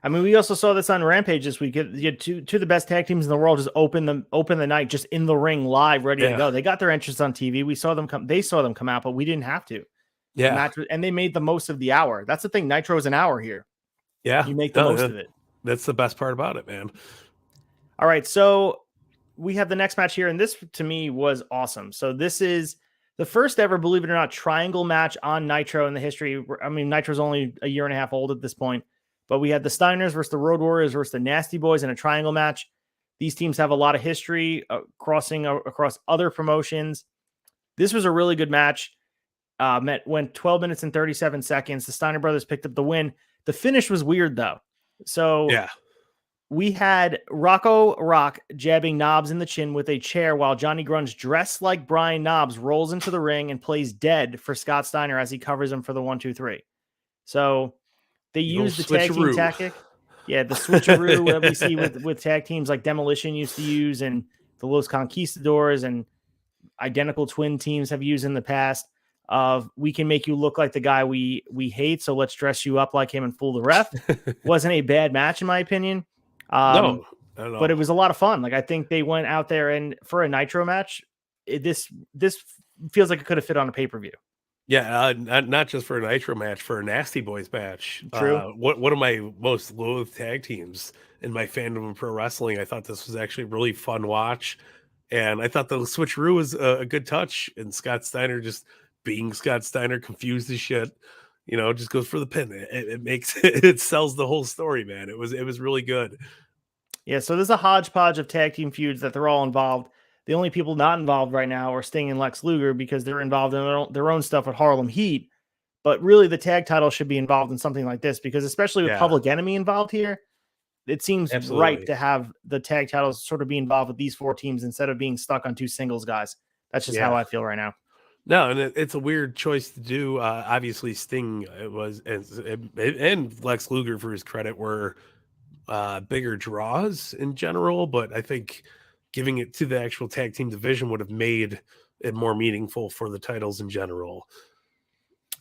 I mean, we also saw this on Rampage this week. You had two of the best tag teams in the world just open the night just in the ring live, ready to go. They got their entrance on TV. We saw them come. They saw them come out, but we didn't have to. Yeah, and they made the most of the hour. That's the thing. Nitro is an hour here. Yeah, you make the most of it. That's the best part about it, man. All right, so we have the next match here, and this to me was awesome. So this is the first ever, believe it or not, triangle match on Nitro in the history. I mean, Nitro's only a year and a half old at this point, but we had the Steiners versus the Road Warriors versus the Nasty Boys in a triangle match. These teams have a lot of history crossing across other promotions. This was a really good match. Went 12 minutes and 37 seconds. The Steiner brothers picked up the win. The finish was weird, though. So yeah, we had Rocco Rock jabbing Knobs in the chin with a chair while Johnny Grunge, dressed like Brian Knobs, rolls into the ring and plays dead for Scott Steiner as he covers him for the 1-2-3. So they used the tag team tactic. Yeah, the switcheroo that we see with tag teams like Demolition used to use, and the Los Conquistadors and identical twin teams have used in the past. Of, we can make you look like the guy we hate, so let's dress you up like him and fool the ref. Wasn't a bad match in my opinion. No, not at all. But it was a lot of fun. Like, I think they went out there, and for a Nitro match, this feels like it could have fit on a pay-per-view. Yeah, not just for a Nitro match, for a Nasty Boys match. True. One of my most loathed tag teams in my fandom of pro wrestling. I thought this was actually a really fun watch, and I thought the switcheroo was a good touch. And Scott Steiner, just being Scott Steiner, confused as shit, just goes for the pin. It makes it sells the whole story, man. It was really good. Yeah, so there's a hodgepodge of tag team feuds that they're all involved. The only people not involved right now are Sting and Lex Luger because they're involved in their own stuff with Harlem Heat. But really, the tag title should be involved in something like this because, especially with Public Enemy involved here, it seems right to have the tag titles sort of be involved with these four teams instead of being stuck on two singles guys. That's just how I feel right now. No, and it's a weird choice to do. Obviously, Sting was, and Lex Luger, for his credit, were bigger draws in general, but I think giving it to the actual tag team division would have made it more meaningful for the titles in general.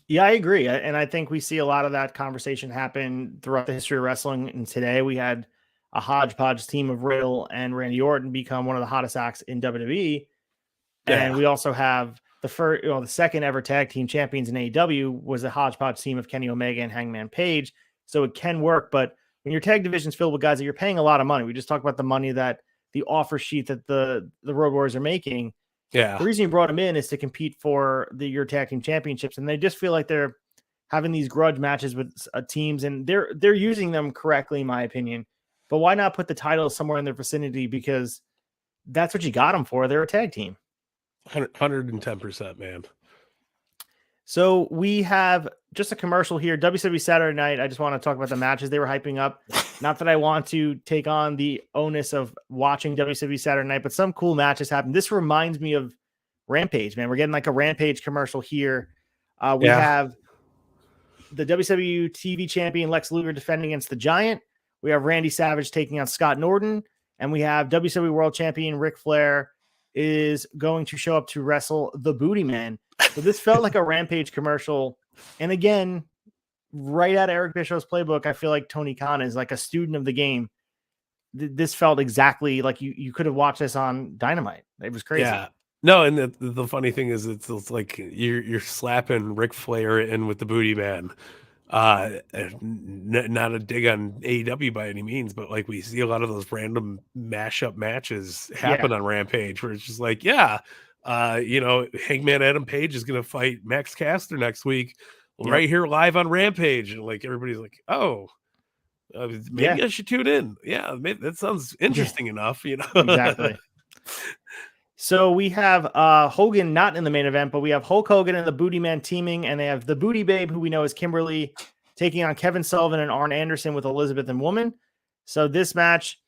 Yeah, I agree. And I think we see a lot of that conversation happen throughout the history of wrestling. And today we had a hodgepodge team of Riddle and Randy Orton become one of the hottest acts in WWE. Yeah. And we also have the second ever tag team champions in AEW was a hodgepodge team of Kenny Omega and Hangman Page. So it can work, but when your tag division's filled with guys that you're paying a lot of money, we just talked about the money that the offer sheet that the Road Warriors are making. Yeah. The reason you brought them in is to compete for your tag team championships. And they just feel like they're having these grudge matches with teams, and they're using them correctly, in my opinion. But why not put the title somewhere in their vicinity? Because that's what you got them for. They're a tag team. 110%, man. So we have just a commercial here. WCW Saturday Night. I just want to talk about the matches they were hyping up. Not that I want to take on the onus of watching WCW Saturday Night, but some cool matches happened. This reminds me of Rampage, man. We're getting like a Rampage commercial here. We have the WCW TV champion Lex Luger defending against the Giant. We have Randy Savage taking on Scott Norton. And we have WCW World Champion Ric Flair is going to show up to wrestle the Booty Man. So this felt like a Rampage commercial. And again, right out of Eric Bischoff's playbook, I feel like Tony Khan is like a student of the game. This felt exactly like you could have watched this on Dynamite. It was crazy. Yeah. No, and the funny thing is it's like you're slapping Ric Flair in with the Booty Man. Not a dig on AEW by any means, but like we see a lot of those random mashup matches happen on Rampage where it's just like, Hangman Adam Page is going to fight Max Caster next week right here live on Rampage. And like, everybody's like, oh, maybe I should tune in. Yeah, maybe, that sounds interesting enough, Exactly. So we have Hogan not in the main event, but we have Hulk Hogan and the Booty Man teaming, and they have the Booty Babe, who we know is Kimberly, taking on Kevin Sullivan and Arn Anderson with Elizabeth and Woman. So this match,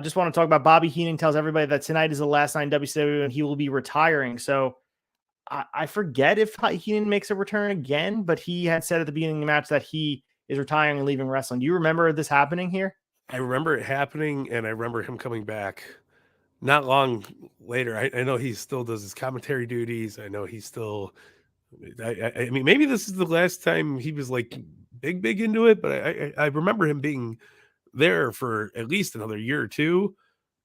just want to talk about Bobby Heenan tells everybody that tonight is the last night in WCW and he will be retiring. So I forget if Heenan makes a return again, but he had said at the beginning of the match that he is retiring and leaving wrestling. Do you remember this happening here? I remember it happening, and I remember him coming back not long later. I know he still does his commentary duties. I know he's still, I mean, maybe this is the last time he was like big into it, but I remember him being there for at least another year or two,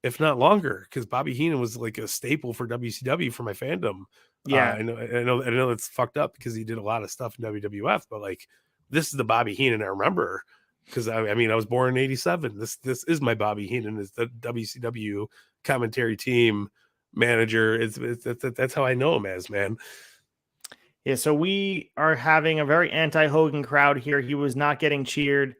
if not longer, because Bobby Heenan was like a staple for WCW for my fandom. Yeah. I know it's fucked up because he did a lot of stuff in WWF, but like this is the Bobby Heenan I remember. Because I mean, I was born in '87. This is my Bobby Heenan, is the WCW commentary team manager. That's how I know him as, man. Yeah, so we are having a very anti-Hogan crowd here. He was not getting cheered.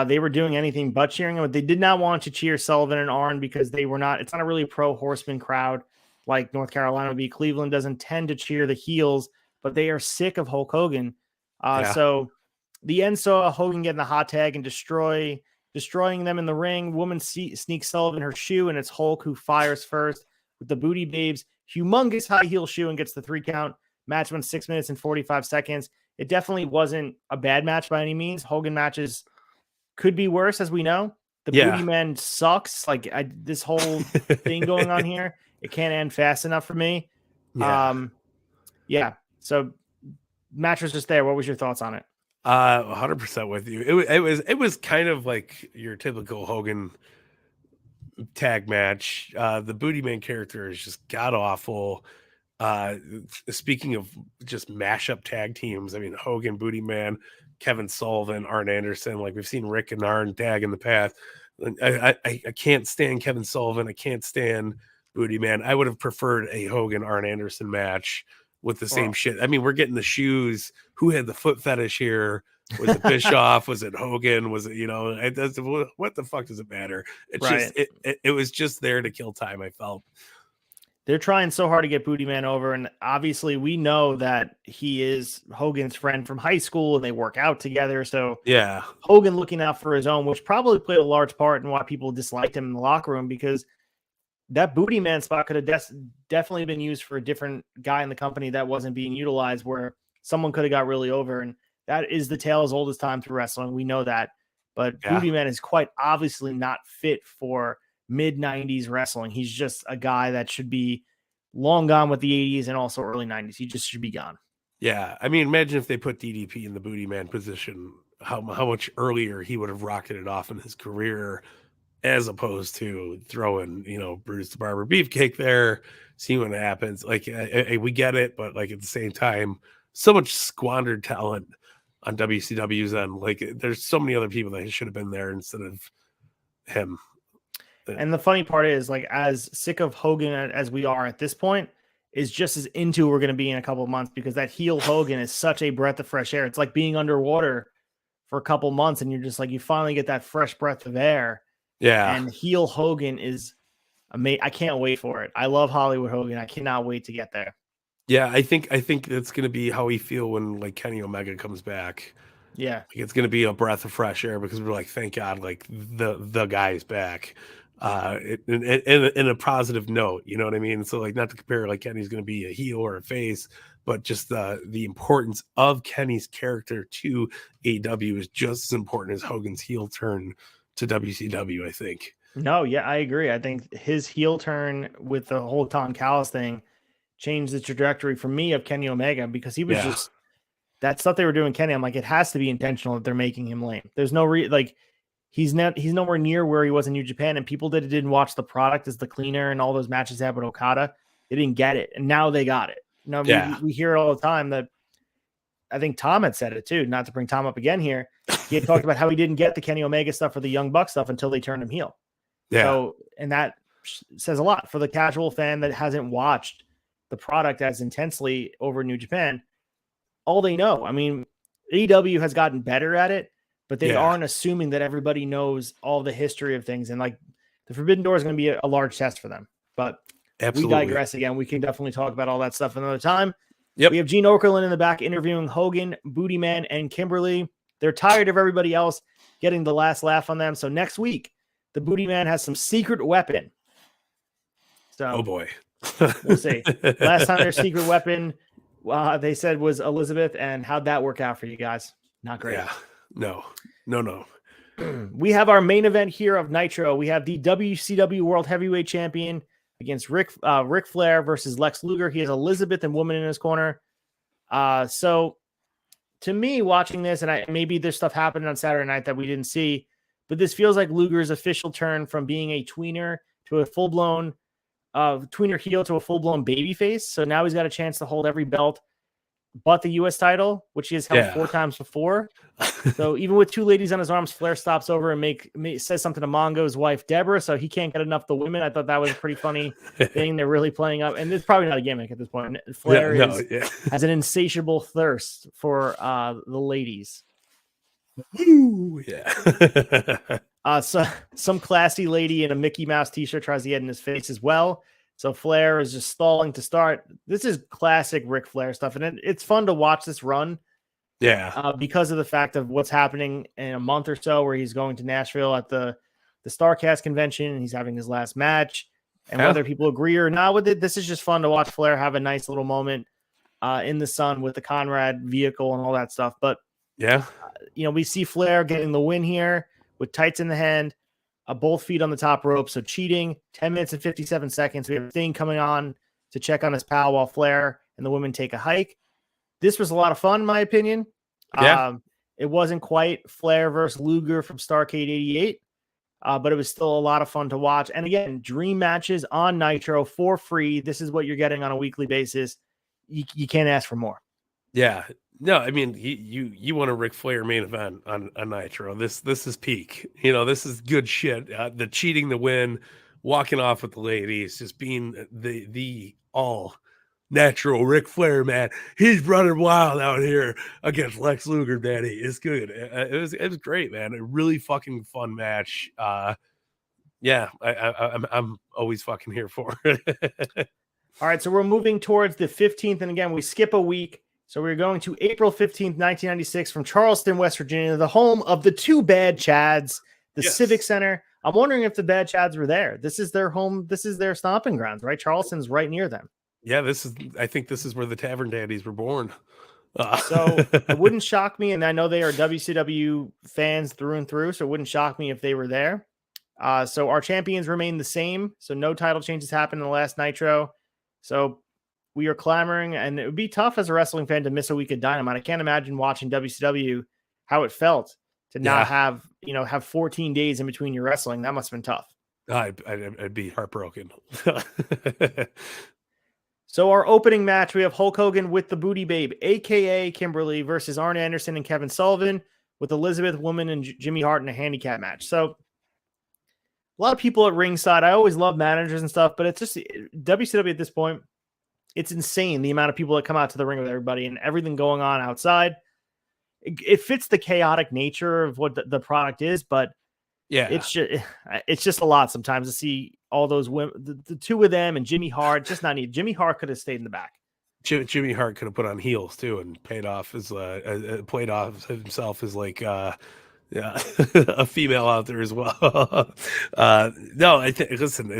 They were doing anything but cheering him. They did not want to cheer Sullivan and Arn because they were not. It's not a really pro Horseman crowd like North Carolina would be. Cleveland doesn't tend to cheer the heels, but they are sick of Hulk Hogan. So the end saw Hogan getting the hot tag and destroying them in the ring. Woman sneaks Sullivan her shoe, and it's Hulk who fires first with the Booty Babes humongous high heel shoe and gets the 3 count. Match went 6 minutes and 45 seconds. It definitely wasn't a bad match by any means. Hogan matches could be worse, as we know. The Booty Man sucks. Like this whole thing going on here, it can't end fast enough for me. So match was just there. What was your thoughts on it? 100% with you. It was kind of like your typical Hogan tag match. The Booty Man character is just god awful. Speaking of just mashup tag teams, I mean, Hogan, Booty Man, Kevin Sullivan, Arn Anderson, like we've seen Rick and Arn tag in the past. I can't stand Kevin Sullivan. I can't stand Booty Man. I would have preferred a Hogan Arn Anderson match with the same shit. I mean, we're getting the shoes. Who had the foot fetish here? Was it Bischoff? Was it Hogan? Was it, what the fuck does it matter? It's just, it was just there to kill time, I felt. They're trying so hard to get Booty Man over, and obviously we know that he is Hogan's friend from high school, and they work out together. So Hogan looking out for his own, which probably played a large part in why people disliked him in the locker room, because that Booty Man spot could have definitely been used for a different guy in the company that wasn't being utilized, where someone could have got really over. And that is the tale as old as time through wrestling. We know that, but Booty Man is quite obviously not fit for mid-90s wrestling. He's just a guy that should be long gone with the 80s and also early 90s. He just should be gone. Yeah, I mean, imagine if they put DDP in the Booty Man position, how much earlier he would have rocketed off in his career, as opposed to throwing, Bruce the Barber Beefcake there, see what happens. Like, we get it, but like at the same time, so much squandered talent on WCW's end. Like, there's so many other people that should have been there instead of him. And the funny part is, like, as sick of Hogan as we are at this point, is just as into we're going to be in a couple of months, because that heel Hogan is such a breath of fresh air. It's like being underwater for a couple months and you're just like, you finally get that fresh breath of air. Yeah. And heel Hogan is amazing. I can't wait for it. I love Hollywood Hogan. I cannot wait to get there. Yeah, I think that's going to be how we feel when like Kenny Omega comes back. Yeah. Like, it's going to be a breath of fresh air, because we're like, thank God, like the guy's back. In a positive note, you know what I mean? So like, not to compare like Kenny's going to be a heel or a face, but just the importance of Kenny's character to AEW is just as important as Hogan's heel turn to WCW, I think. No, yeah, I agree. I think his heel turn with the whole Tom Callis thing changed the trajectory for me of Kenny Omega, because he was just that stuff they were doing Kenny. I'm like, it has to be intentional that they're making him lame. There's no he's nowhere near where he was in New Japan, and people that didn't watch the product as the cleaner and all those matches they had with Okada, they didn't get it, and now they got it. We hear it all the time that I think Tom had said it too, not to bring Tom up again here. He had talked about how he didn't get the Kenny Omega stuff or the Young Buck stuff until they turned him heel. Yeah. So, and that says a lot for the casual fan that hasn't watched the product as intensely over New Japan. All they know, I mean, AEW has gotten better at it, but they aren't assuming that everybody knows all the history of things. And like the Forbidden Door is going to be a large test for them, but absolutely. We digress again. We can definitely talk about all that stuff another time. Yep. We have Gene Okerlund in the back interviewing Hogan, Booty Man, and Kimberly. They're tired of everybody else getting the last laugh on them. So next week, the Booty Man has some secret weapon. So, oh boy, we'll see. Last time their secret weapon, they said was Elizabeth, and how'd that work out for you guys? Not great. Yeah, no. We have our main event here of Nitro. We have the WCW World Heavyweight Champion against Rick Flair versus Lex Luger. He has Elizabeth and Woman in his corner. So to me, watching this, and maybe there's stuff happened on Saturday night that we didn't see, but this feels like Luger's official turn from being a tweener to a full-blown tweener heel to a full-blown babyface. So now he's got a chance to hold every belt but the U.S. title, which he has held 4 times before. So even with 2 ladies on his arms, Flair stops over and says something to Mongo's wife, Deborah, so he can't get enough of the women. I thought that was a pretty funny thing. They're really playing up, and it's probably not a gimmick at this point. Flair has an insatiable thirst for the ladies. Ooh, yeah. So some classy lady in a Mickey Mouse t-shirt tries to get in his face as well. So Flair is just stalling to start. This is classic Ric Flair stuff, and it's fun to watch this run. Yeah, because of the fact of what's happening in a month or so, where he's going to Nashville at the StarCast convention, and he's having his last match. And whether people agree or not with it, this is just fun to watch Flair have a nice little moment in the sun with the Conrad vehicle and all that stuff. But we see Flair getting the win here with tights in the hand. Both feet on the top rope, so cheating. 10 minutes and 57 seconds. We have a thing coming on to check on his pal while Flair and the women take a hike. This was a lot of fun, in my opinion. It wasn't quite Flair versus Luger from Starrcade 88, but it was still a lot of fun to watch. And again, dream matches on Nitro for free. This is what you're getting on a weekly basis. You can't ask for more. Yeah. No, I mean, you want a Ric Flair main event on Nitro. This is peak. This is good shit. The cheating, the win, walking off with the ladies, just being the all natural Ric Flair, man. He's running wild out here against Lex Luger, Daddy. It's good. It was great, man. A really fucking fun match. I'm always fucking here for it. All right, so we're moving towards the 15th, and again, we skip a week. So we're going to April 15th, 1996 from Charleston, West Virginia, the home of the 2 Bad Chads, the Civic Center. I'm wondering if the Bad Chads were there. This is their home. This is their stomping grounds, right? Charleston's right near them. Yeah, I think this is where the Tavern Daddies were born. So it wouldn't shock me, and I know they are WCW fans through and through, so it wouldn't shock me if they were there. So our champions remain the same, so no title changes happened in the last Nitro. So we are clamoring, and it would be tough as a wrestling fan to miss a week of Dynamite. I can't imagine watching WCW, how it felt to not have 14 days in between your wrestling. That must have been tough. I'd be heartbroken. So our opening match, we have Hulk Hogan with the Booty Babe, a.k.a. Kimberly, versus Arn Anderson and Kevin Sullivan, with Elizabeth, Woman, and Jimmy Hart in a handicap match. So a lot of people at ringside. I always love managers and stuff, but it's just WCW at this point. It's insane the amount of people that come out to the ring with everybody and everything going on outside. It fits the chaotic nature of what the product is, but it's just a lot sometimes to see all those women, the 2 of them and Jimmy Hart. Just not needed. Jimmy Hart could have stayed in the back. Jimmy Hart could have put on heels too and played off himself as like a female out there as well. No, I think listen,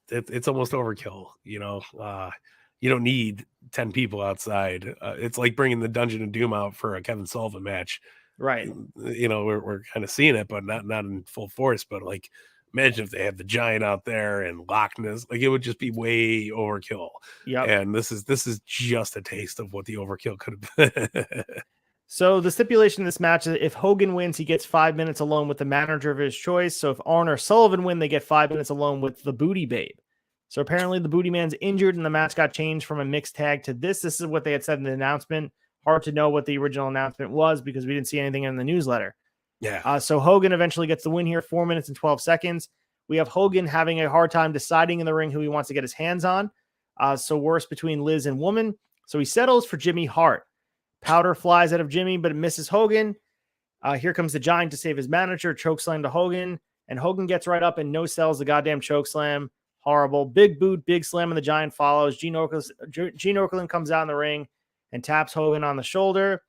it's almost overkill. You don't need 10 people outside. It's like bringing the Dungeon of Doom out for a Kevin Sullivan match. Right. We're kind of seeing it, but not in full force. But like, imagine if they had the Giant out there and Loch Ness. Like, it would just be way overkill. Yeah. And this is just a taste of what the overkill could have been. So the stipulation in this match is if Hogan wins, he gets 5 minutes alone with the manager of his choice. So if Arn or Sullivan win, they get 5 minutes alone with the Booty Babe. So apparently the Booty Man's injured and the match got changed from a mixed tag to this. This is what they had said in the announcement. Hard to know what the original announcement was because we didn't see anything in the newsletter. Yeah. So Hogan eventually gets the win here, 4 minutes and 12 seconds. We have Hogan having a hard time deciding in the ring who he wants to get his hands on. So worse between Liz and Woman. So he settles for Jimmy Hart. Powder flies out of Jimmy, but it misses Hogan. Here comes the Giant to save his manager, chokeslam to Hogan. And Hogan gets right up and no-sells the goddamn chokeslam. Horrible. Big boot, big slam, and the Giant follows. Gene Okerlund comes out in the ring and taps Hogan on the shoulder.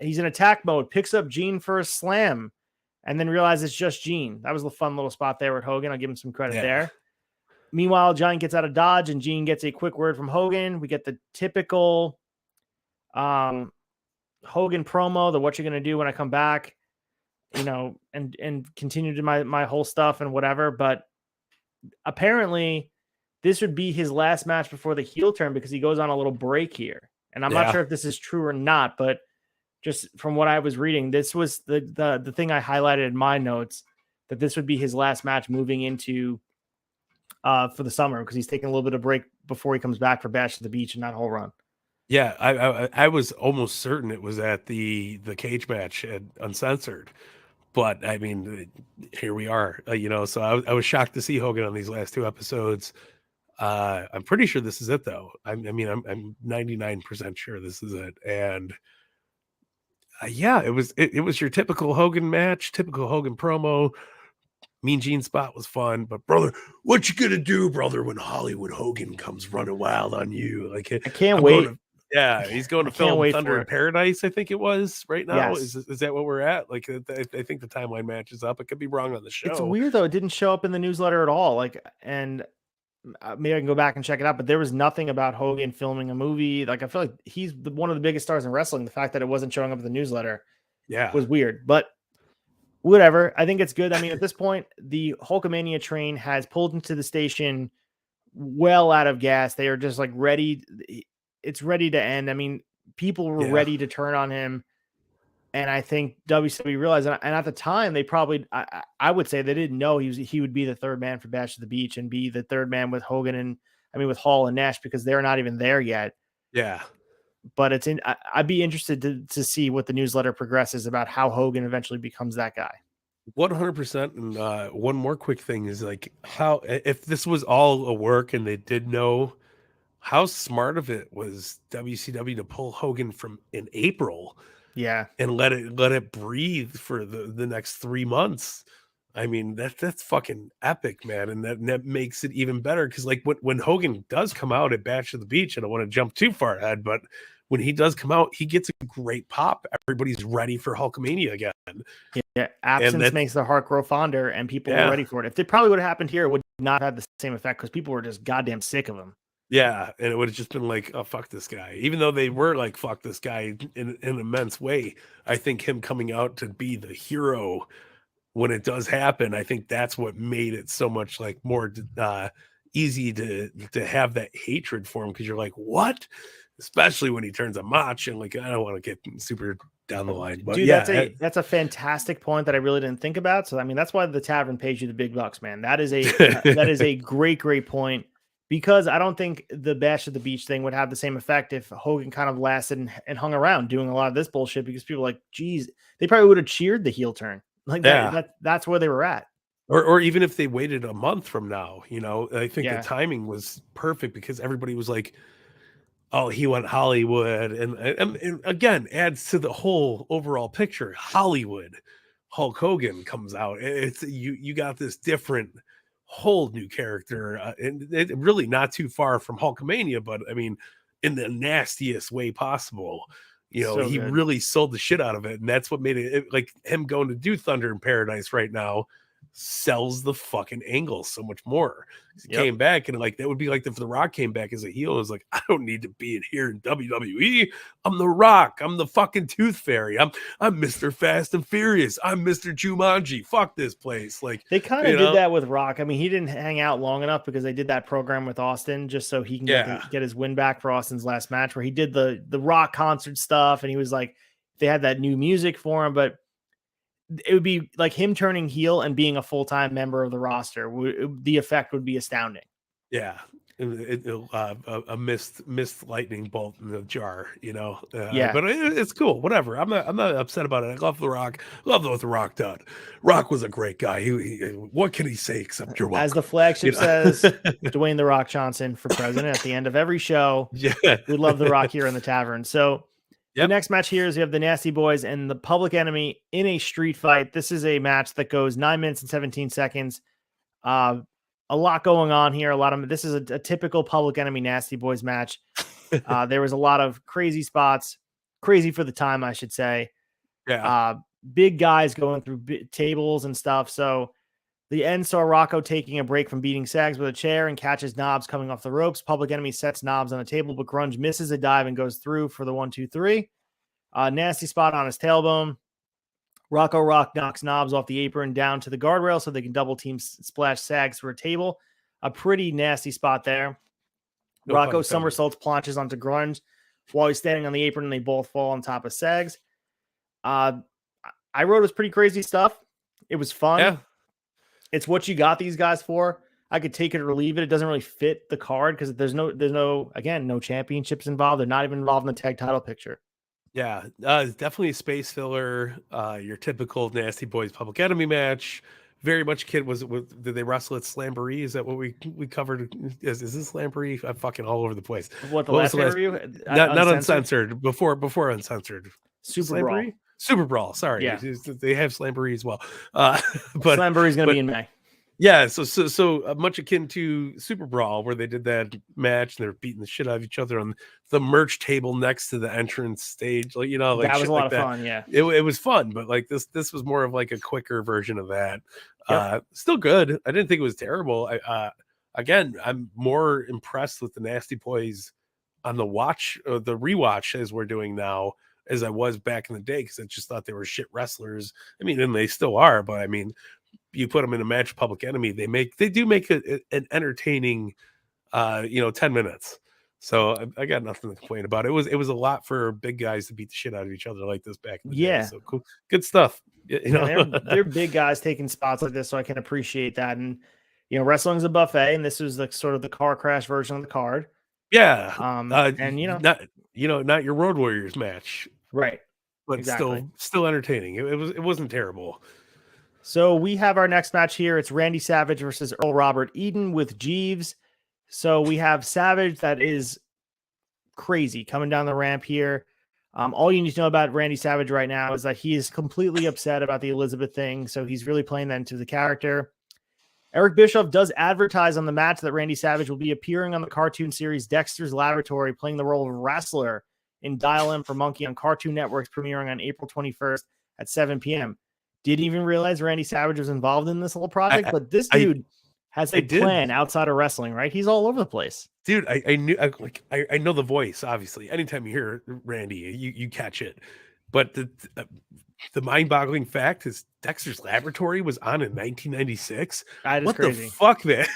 He's in attack mode, picks up Gene for a slam, and then realizes it's just Gene. That was a fun little spot there with Hogan. I'll give him some credit there. Meanwhile, Giant gets out of dodge, and Gene gets a quick word from Hogan. We get the typical Hogan promo, the what you're going to do when I come back, and continue to my whole stuff and whatever. But apparently, this would be his last match before the heel turn because he goes on a little break here. And I'm not sure if this is true or not, but just from what I was reading, this was the thing I highlighted in my notes, that this would be his last match moving into for the summer because he's taking a little bit of break before he comes back for Bash at the Beach and that whole run. Yeah, I was almost certain it was at the cage match at Uncensored, but I mean, here we are. So I was shocked to see Hogan on these last two episodes. I'm pretty sure this is it, though. I'm 99% sure this is it, and it was your typical Hogan match, typical Hogan promo. Mean Gene spot was fun, but brother, what you gonna do, brother, when Hollywood Hogan comes running wild on you? Like, I can't wait. He's going to film Thunder in Paradise, I think it was right now. Yes. Is that what we're at? Like, I think the timeline matches up. I could be wrong on the show. It's weird though; it didn't show up in the newsletter at all. And maybe I can go back and check it out. But there was nothing about Hogan filming a movie. Like, I feel like he's one of the biggest stars in wrestling. The fact that it wasn't showing up in the newsletter, was weird. But whatever. I think it's good. I mean, at this point, the Hulkamania train has pulled into the station well out of gas. They are just like ready. It's ready to end. I mean, people were ready to turn on him. And I think WCW realized, and at the time, they probably, I would say they didn't know he would be the third man for Bash at the Beach and be the third man with Hogan with Hall and Nash, because they're not even there yet. Yeah. But I'd be interested to see what the newsletter progresses about how Hogan eventually becomes that guy. 100%. And one more quick thing is, like, how, if this was all a work and they did know, how smart of it was WCW to pull Hogan from in April, and let it breathe for the next 3 months. I mean, that's fucking epic, man, and that makes it even better because, like, when Hogan does come out at Bash at the Beach, I don't want to jump too far ahead, but when he does come out, he gets a great pop. Everybody's ready for Hulkamania again. Yeah, absence makes the heart grow fonder, and people were ready for it. If it probably would have happened here, it would not have the same effect because people were just goddamn sick of him. Yeah, and it would have just been like, oh, fuck this guy. Even though they were like, fuck this guy in an immense way, I think him coming out to be the hero when it does happen, I think that's what made it so much like more easy to have that hatred for him, because you're like, what? Especially when he turns a mach, and like, I don't want to get super down the line, but dude, that's a fantastic point that I really didn't think about. So I mean, that's why the Tavern pays you the big bucks, man. That is a great point, because I don't think the Bash at the Beach thing would have the same effect if Hogan kind of lasted and hung around doing a lot of this bullshit, because people are like, geez, they probably would have cheered the heel turn. Like that's where they were at. Or even if they waited a month from now, I think the timing was perfect, because everybody was like, oh, he went Hollywood, and again, adds to the whole overall picture. Hollywood, Hulk Hogan comes out. It's you got this different, whole new character, and it really not too far from Hulkamania, but I mean, in the nastiest way possible. He really sold the shit out of it, and that's what made it like him going to do Thunder in Paradise right now sells the fucking angle so much more. He came back, and like that would be like if The Rock came back as a heel. It was like, I don't need to be in here in WWE. I'm The Rock. I'm the fucking Tooth Fairy. I'm Mr. Fast and Furious. I'm Mr. Jumanji. Fuck this place. Like, they kind of did that with Rock. I mean, he didn't hang out long enough because they did that program with Austin just so he can get his win back for Austin's last match, where he did the Rock concert stuff, and he was like, they had that new music for him, but it would be like him turning heel and being a full-time member of the roster. The effect would be astounding. Yeah. a missed lightning bolt in the jar, Yeah. But it's cool. Whatever. I'm not upset about it. I love The Rock. Love what The Rock done. Rock was a great guy. What can he say except you're welcome? As the flagship says, Dwayne The Rock Johnson for president at the end of every show. Yeah. We love The Rock here in the Tavern. So the next match here is we have the Nasty Boys and the Public Enemy in a street fight. This is a match that goes 9 minutes and 17 seconds. A lot going on here. This is a typical Public Enemy Nasty Boys match. There was a lot of crazy spots, crazy for the time, I should say. Yeah. Big guys going through tables and stuff. So the end saw Rocco taking a break from beating Sags with a chair and catches Knobs coming off the ropes. Public Enemy sets Knobs on the table, but Grunge misses a dive and goes through for the 1-2-3. Nasty spot on his tailbone. Rocco Rock knocks Knobs off the apron down to the guardrail so they can double team splash Sags for a table. A pretty nasty spot there. No Rocco somersaults, planches onto Grunge while he's standing on the apron, and they both fall on top of Sags. I wrote it was pretty crazy stuff. It was fun. Yeah. It's what you got these guys for. I could take it or leave it. It doesn't really fit the card because there's no championships involved. They're not even involved in the tag title picture. Yeah, it's definitely a space filler. Your typical Nasty Boys Public Enemy match. Very much kid did they wrestle at Slamboree? Is that what we covered? Is this Slamboree? I'm fucking all over the place. What was the last review? Not uncensored. Before uncensored. Super Brawl. Super Brawl. Sorry, yeah. They have Slamboree as well. But Slamboree's going to be in May. Yeah, so much akin to Super Brawl, where they did that match and they were beating the shit out of each other on the merch table next to the entrance stage. That was a lot of fun. Yeah, it was fun, but this was more of like a quicker version of that. Yep. Still good. I didn't think it was terrible. Again, I'm more impressed with the Nasty Boys on the rewatch as we're doing now as I was back in the day, because I just thought they were shit wrestlers. I mean, and they still are, but I mean, you put them in a match with Public Enemy, they do make an entertaining 10 minutes. So I got nothing to complain about. It was a lot for big guys to beat the shit out of each other like this back in the day. So cool, good stuff. They're big guys taking spots like this, so I can appreciate that. And wrestling's a buffet, and this was sort of the car crash version of the card. Yeah. And not your Road Warriors match, right? But exactly. still entertaining. It wasn't terrible. So we have our next match here. It's Randy Savage versus Earl Robert Eden with Jeeves. So we have Savage that is crazy coming down the ramp here. All you need to know about Randy Savage right now is that he is completely upset about the Elizabeth thing. So he's really playing that into the character. Eric Bischoff does advertise on the match that Randy Savage will be appearing on the cartoon series Dexter's Laboratory, playing the role of wrestler in Dial M for Monkey on Cartoon Network's premiering on April 21st at 7 p.m. Didn't even realize Randy Savage was involved in this little project, but this dude has a plan outside of wrestling, right? He's all over the place. Dude, I know the voice, obviously. Anytime you hear Randy, you catch it. But the mind-boggling fact is Dexter's Laboratory was on in 1996. That is what crazy. The fuck, man?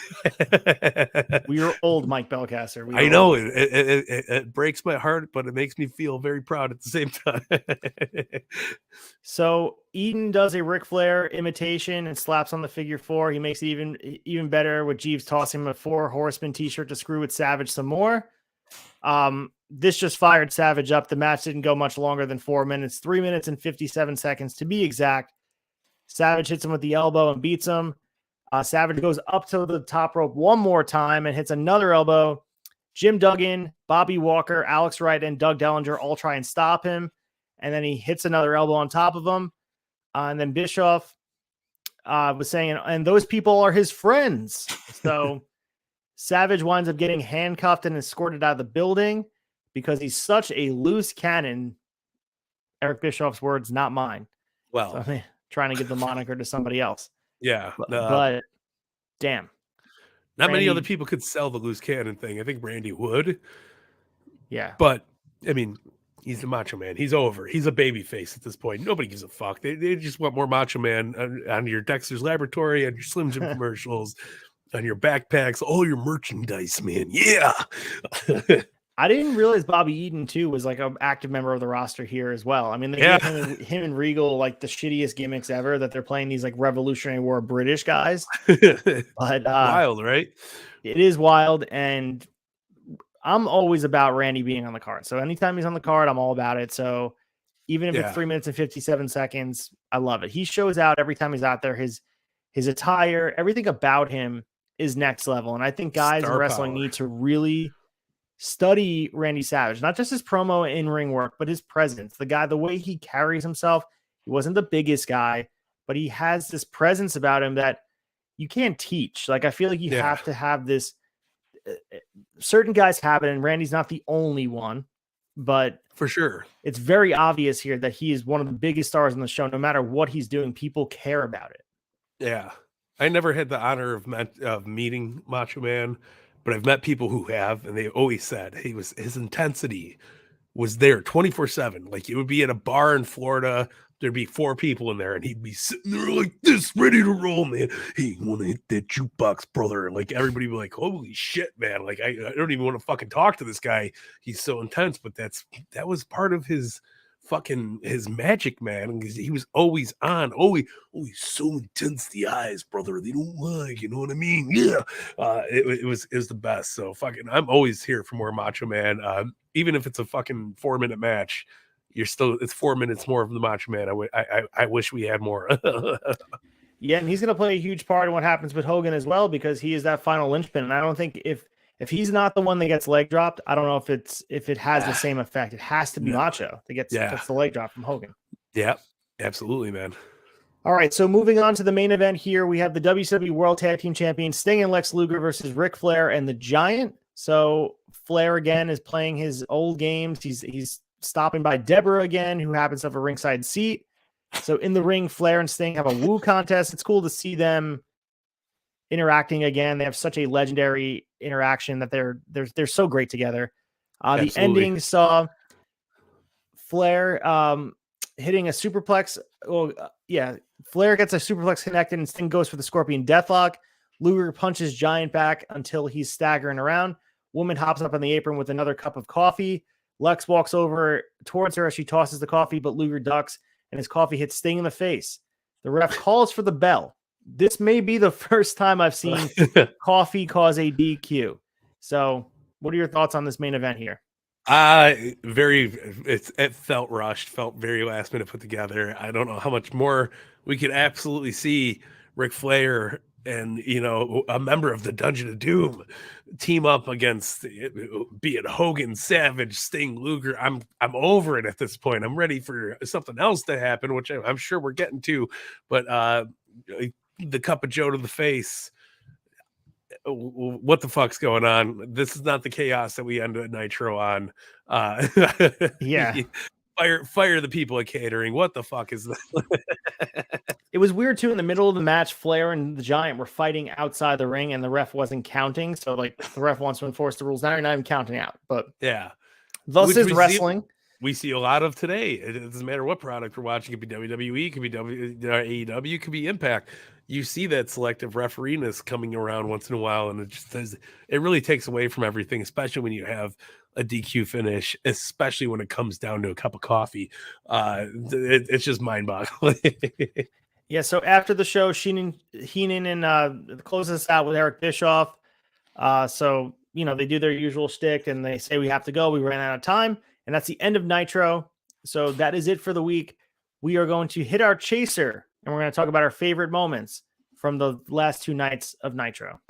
We are old, Mike Belcasser. I know it breaks my heart, but it makes me feel very proud at the same time. So Eden does a Ric Flair imitation and slaps on the figure 4. He makes it even better with Jeeves tossing him a 4 Horseman t-shirt to screw with Savage some more. This just fired Savage up. The match didn't go much longer than 4 minutes, 3 minutes and 57 seconds to be exact. Savage hits him with the elbow and beats him. Savage goes up to the top rope one more time and hits another elbow. Jim Duggan, Bobby Walker, Alex Wright, and Doug Dellinger all try and stop him. And then he hits another elbow on top of him. And then Bischoff was saying, and those people are his friends. So Savage winds up getting handcuffed and escorted out of the building because he's such a loose cannon. Eric Bischoff's words, not mine. Well, so I'm trying to give the moniker to somebody else. Yeah. But damn. Not many other people could sell the loose cannon thing. I think Randy would. Yeah. But, I mean, he's the Macho Man. He's over. He's a baby face at this point. Nobody gives a fuck. They just want more Macho Man on your Dexter's Laboratory, on your Slim Jim commercials, on your backpacks, all your merchandise, man. Yeah. I didn't realize Bobby Eaton too was like an active member of the roster here as well. I mean, they give him and Regal like the shittiest gimmicks ever, that they're playing these like Revolutionary War British guys. But wild, right? It is wild, and I'm always about Randy being on the card. So anytime he's on the card, I'm all about it. So even if it's 3 minutes and 57 seconds, I love it. He shows out every time he's out there. His attire, everything about him is next level. And I think guys in wrestling need to really study Randy Savage, not just his promo in ring work, but his presence. The way he carries himself. He wasn't the biggest guy, but he has this presence about him that you can't teach. Like, I feel like you have to have this. Certain guys have it, and Randy's not the only one, but for sure, it's very obvious here that he is one of the biggest stars on the show. No matter what he's doing, people care about it. Yeah. I never had the honor of meeting Macho Man, but I've met people who have, and they always said his intensity was there 24/7. Like, it would be at a bar in Florida, there'd be 4 people in there, and he'd be sitting there like this, ready to roll, man. Hey, you want to hit that jukebox, brother? And like, everybody would be like, holy shit, man. Like, I don't even want to fucking talk to this guy. He's so intense. But that was part of his magic, man. He was always on. He's so intense, the eyes, brother. They don't lie, you know what I mean? Yeah. It was the best. So fucking, I'm always here for more Macho Man. Even if it's a fucking 4-minute match, it's 4 minutes more of the Macho Man. I wish we had more. Yeah, and he's going to play a huge part in what happens with Hogan as well, because he is that final linchpin. And I don't think if he's not the one that gets leg dropped, I don't know if it has the same effect. It has to be Macho that gets the leg drop from Hogan. Yeah, absolutely, man. All right, so moving on to the main event here, we have the WCW World Tag Team Champion Sting and Lex Luger versus Ric Flair and the Giant. So Flair again is playing his old games. He's stopping by Deborah again, who happens to have a ringside seat. So in the ring, Flair and Sting have a woo contest. It's cool to see them interacting again. They have such a legendary interaction that they're so great together. The ending saw Flair hitting a superplex. Flair gets a superplex connected, and Sting goes for the Scorpion Deathlock. Luger punches Giant back until he's staggering around. Woman hops up on the apron with another cup of coffee. Lex walks over towards her as she tosses the coffee, but Luger ducks, and his coffee hits Sting in the face. The ref calls for the bell. This may be the first time I've seen coffee cause a DQ. So what are your thoughts on this main event here? It felt rushed, felt very last minute put together. I don't know how much more we could absolutely see Ric Flair and, a member of the Dungeon of Doom team up against, be it Hogan, Savage, Sting, Luger. I'm over it at this point. I'm ready for something else to happen, which I'm sure we're getting to. But the cup of Joe to the face. What the fuck's going on? This is not the chaos that we ended Nitro on. Yeah. Fire the people at catering. What the fuck is that? It was weird too. In the middle of the match, Flair and the Giant were fighting outside the ring, and the ref wasn't counting. So, like, the ref wants to enforce the rules. Now you're not even counting out. But yeah, thus is wrestling. We see a lot of today. It doesn't matter what product we're watching. It could be WWE, it could be AEW, it could be Impact. You see that selective refereeness coming around once in a while, and it really takes away from everything, especially when you have a DQ finish, especially when it comes down to a cup of coffee. It's just mind-boggling. Yeah, so after the show, Heenan closes us out with Eric Bischoff. So, they do their usual shtick, and they say we have to go. We ran out of time, and that's the end of Nitro. So that is it for the week. We are going to hit our chaser, and we're going to talk about our favorite moments from the last 2 nights of Nitro.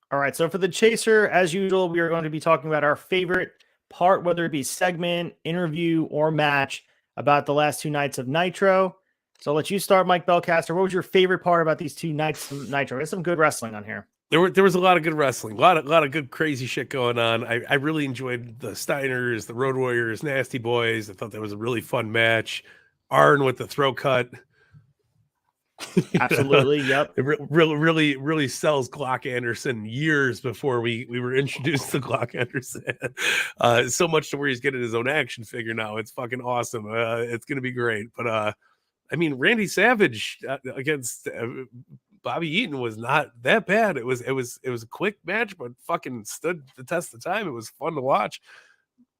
All right, so for the chaser, as usual, we are going to be talking about our favorite part, whether it be segment, interview, or match about the last 2 nights of Nitro. So I'll let you start, Mike Belcaster. What was your favorite part about these 2 nights of Nitro? There's some good wrestling on here. There was a lot of good wrestling, a lot of good crazy shit going on. I really enjoyed the Steiners, the Road Warriors, Nasty Boys. I thought that was a really fun match. Arn with the throat cut. Absolutely. Yep. It really sells Glock Anderson years before we were introduced to Glock Anderson. So much to where he's getting his own action figure now. It's fucking awesome. It's going to be great. But I mean, Randy Savage against Bobby Eaton was not that bad. It was a quick match, but fucking stood the test of time. It was fun to watch.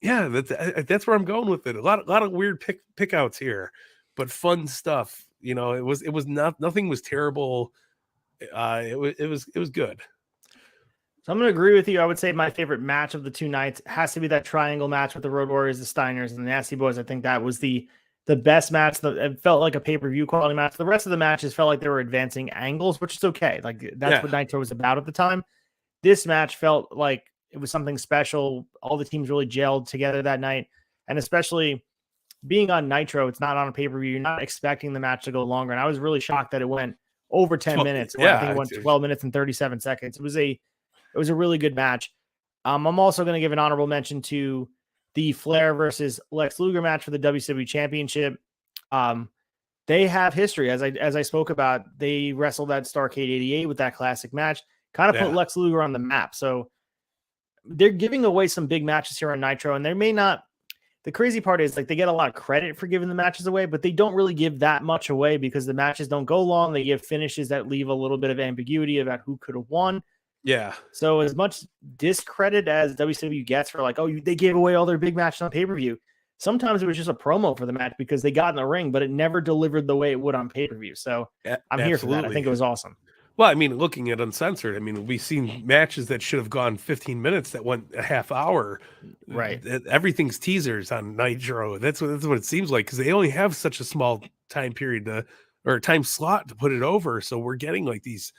Yeah, that's where I'm going with it. A lot of weird pick outs here, but fun stuff. You know, it was nothing was terrible. It was good. So I'm going to agree with you. I would say my favorite match of the two nights has to be that triangle match with the Road Warriors, the Steiners, and the Nasty Boys. I think that was the best match. It felt like a pay-per-view quality match. The rest of the matches felt like they were advancing angles, which is okay. Like that's what Nitro was about at the time. This match felt like it was something special. All the teams really gelled together that night. And especially being on Nitro, it's not on a pay-per-view. You're not expecting the match to go longer. And I was really shocked that it went over 10 minutes. I think it went 12 minutes and 37 seconds. It was a really good match. I'm also going to give an honorable mention to the Flair versus Lex Luger match for the WCW Championship. They have history. As I spoke about, they wrestled at Starrcade 88 with that classic match. Kind of put Lex Luger on the map. So they're giving away some big matches here on Nitro, and they may not. The crazy part is like they get a lot of credit for giving the matches away, but they don't really give that much away because the matches don't go long. They give finishes that leave a little bit of ambiguity about who could have won. Yeah. So as much discredit as WCW gets for like, they gave away all their big matches on pay-per-view, sometimes it was just a promo for the match because they got in the ring, but it never delivered the way it would on pay-per-view. So I'm here for that. I think it was awesome. Well, I mean, looking at Uncensored, I mean, we've seen matches that should have gone 15 minutes that went a half hour. Right. Everything's teasers on Nitro. That's what it seems like because they only have such a small time period or time slot to put it over. So we're getting like these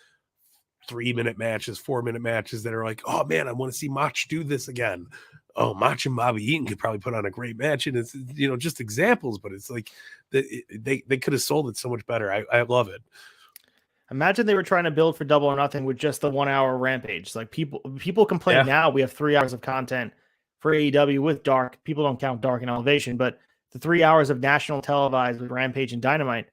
3-minute matches, 4-minute matches that are like, oh man, I want to see Mach do this again. Oh, Mach and Bobby Eaton could probably put on a great match. And it's, just examples, but it's like they could have sold it so much better. I love it. Imagine they were trying to build for Double or Nothing with just the 1 hour Rampage. Like people complain now we have 3 hours of content for AEW with Dark. People don't count Dark and Elevation, but the 3 hours of national televised with Rampage and Dynamite,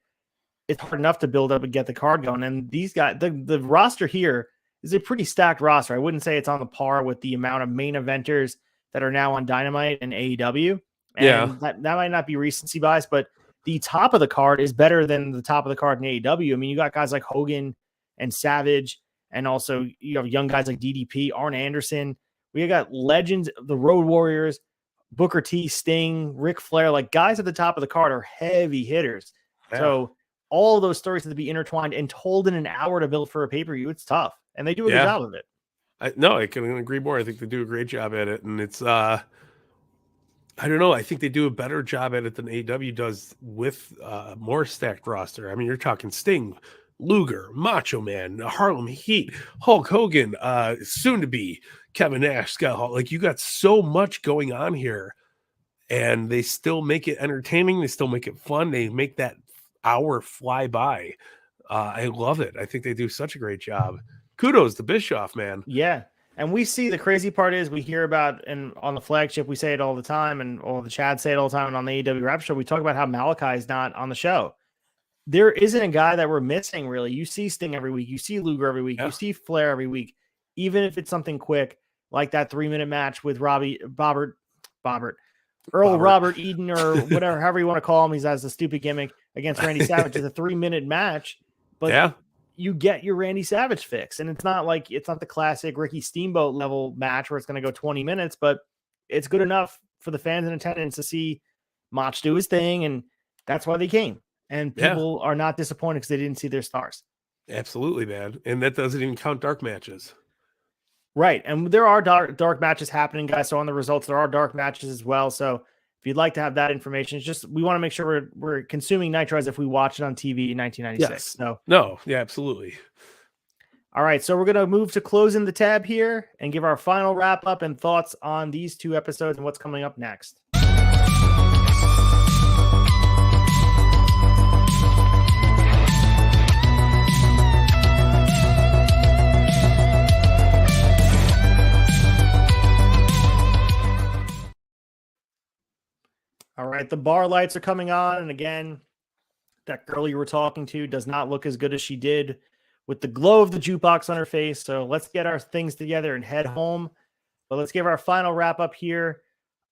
it's hard enough to build up and get the card going. And these guys, the roster here is a pretty stacked roster. I wouldn't say it's on the par with the amount of main eventers that are now on Dynamite and AEW. And that might not be recency bias, but the top of the card is better than the top of the card in AEW. I mean, you got guys like Hogan and Savage, and also you have young guys like DDP, Arn Anderson. We got legends, the Road Warriors, Booker T, Sting, Ric Flair. Like guys at the top of the card are heavy hitters. Yeah. So all of those stories have to be intertwined and told in an hour to build for a pay-per-view. It's tough, and they do a good job of it. I can agree more. I think they do a great job at it, and it's I don't know. I think they do a better job at it than AEW does with more stacked roster. I mean, you're talking Sting, Luger, Macho Man, Harlem Heat, Hulk Hogan, soon to be Kevin Nash, Scott Hall. Like you got so much going on here, and they still make it entertaining. They still make it fun. They make that hour fly by. I love it. I think they do such a great job. Kudos to Bischoff, man. Yeah. And we see the crazy part is we hear about, and on the flagship, we say it all the time, and all the Chad say it all the time, and on the AEW Rap Show, we talk about how Malachi is not on the show. There isn't a guy that we're missing, really. You see Sting every week. You see Luger every week. You see Flair every week. Even if it's something quick, like that 3-minute match with Robert Eden, or whatever, however you want to call him. He has a stupid gimmick against Randy Savage. It's a 3-minute match, but you get your Randy Savage fix. And it's not the classic Ricky Steamboat level match where it's going to go 20 minutes, but it's good enough for the fans in attendance to see Mach do his thing. And that's why they came. And people are not disappointed because they didn't see their stars. Absolutely, man. And that doesn't even count dark matches. Right. And there are dark matches happening, guys. So on the results, there are dark matches as well. So if you'd like to have that information, it's just we want to make sure we're consuming Nitro as if we watched it on TV in 1996. Yes. So no, yeah, absolutely. All right, so we're going to move to closing the tab here and give our final wrap up and thoughts on these two episodes and what's coming up next. All right, the bar lights are coming on, and again, That girl you were talking to does not look as good as she did with the glow of the jukebox on her face. So let's get our things together and head home. But let's give our final wrap up here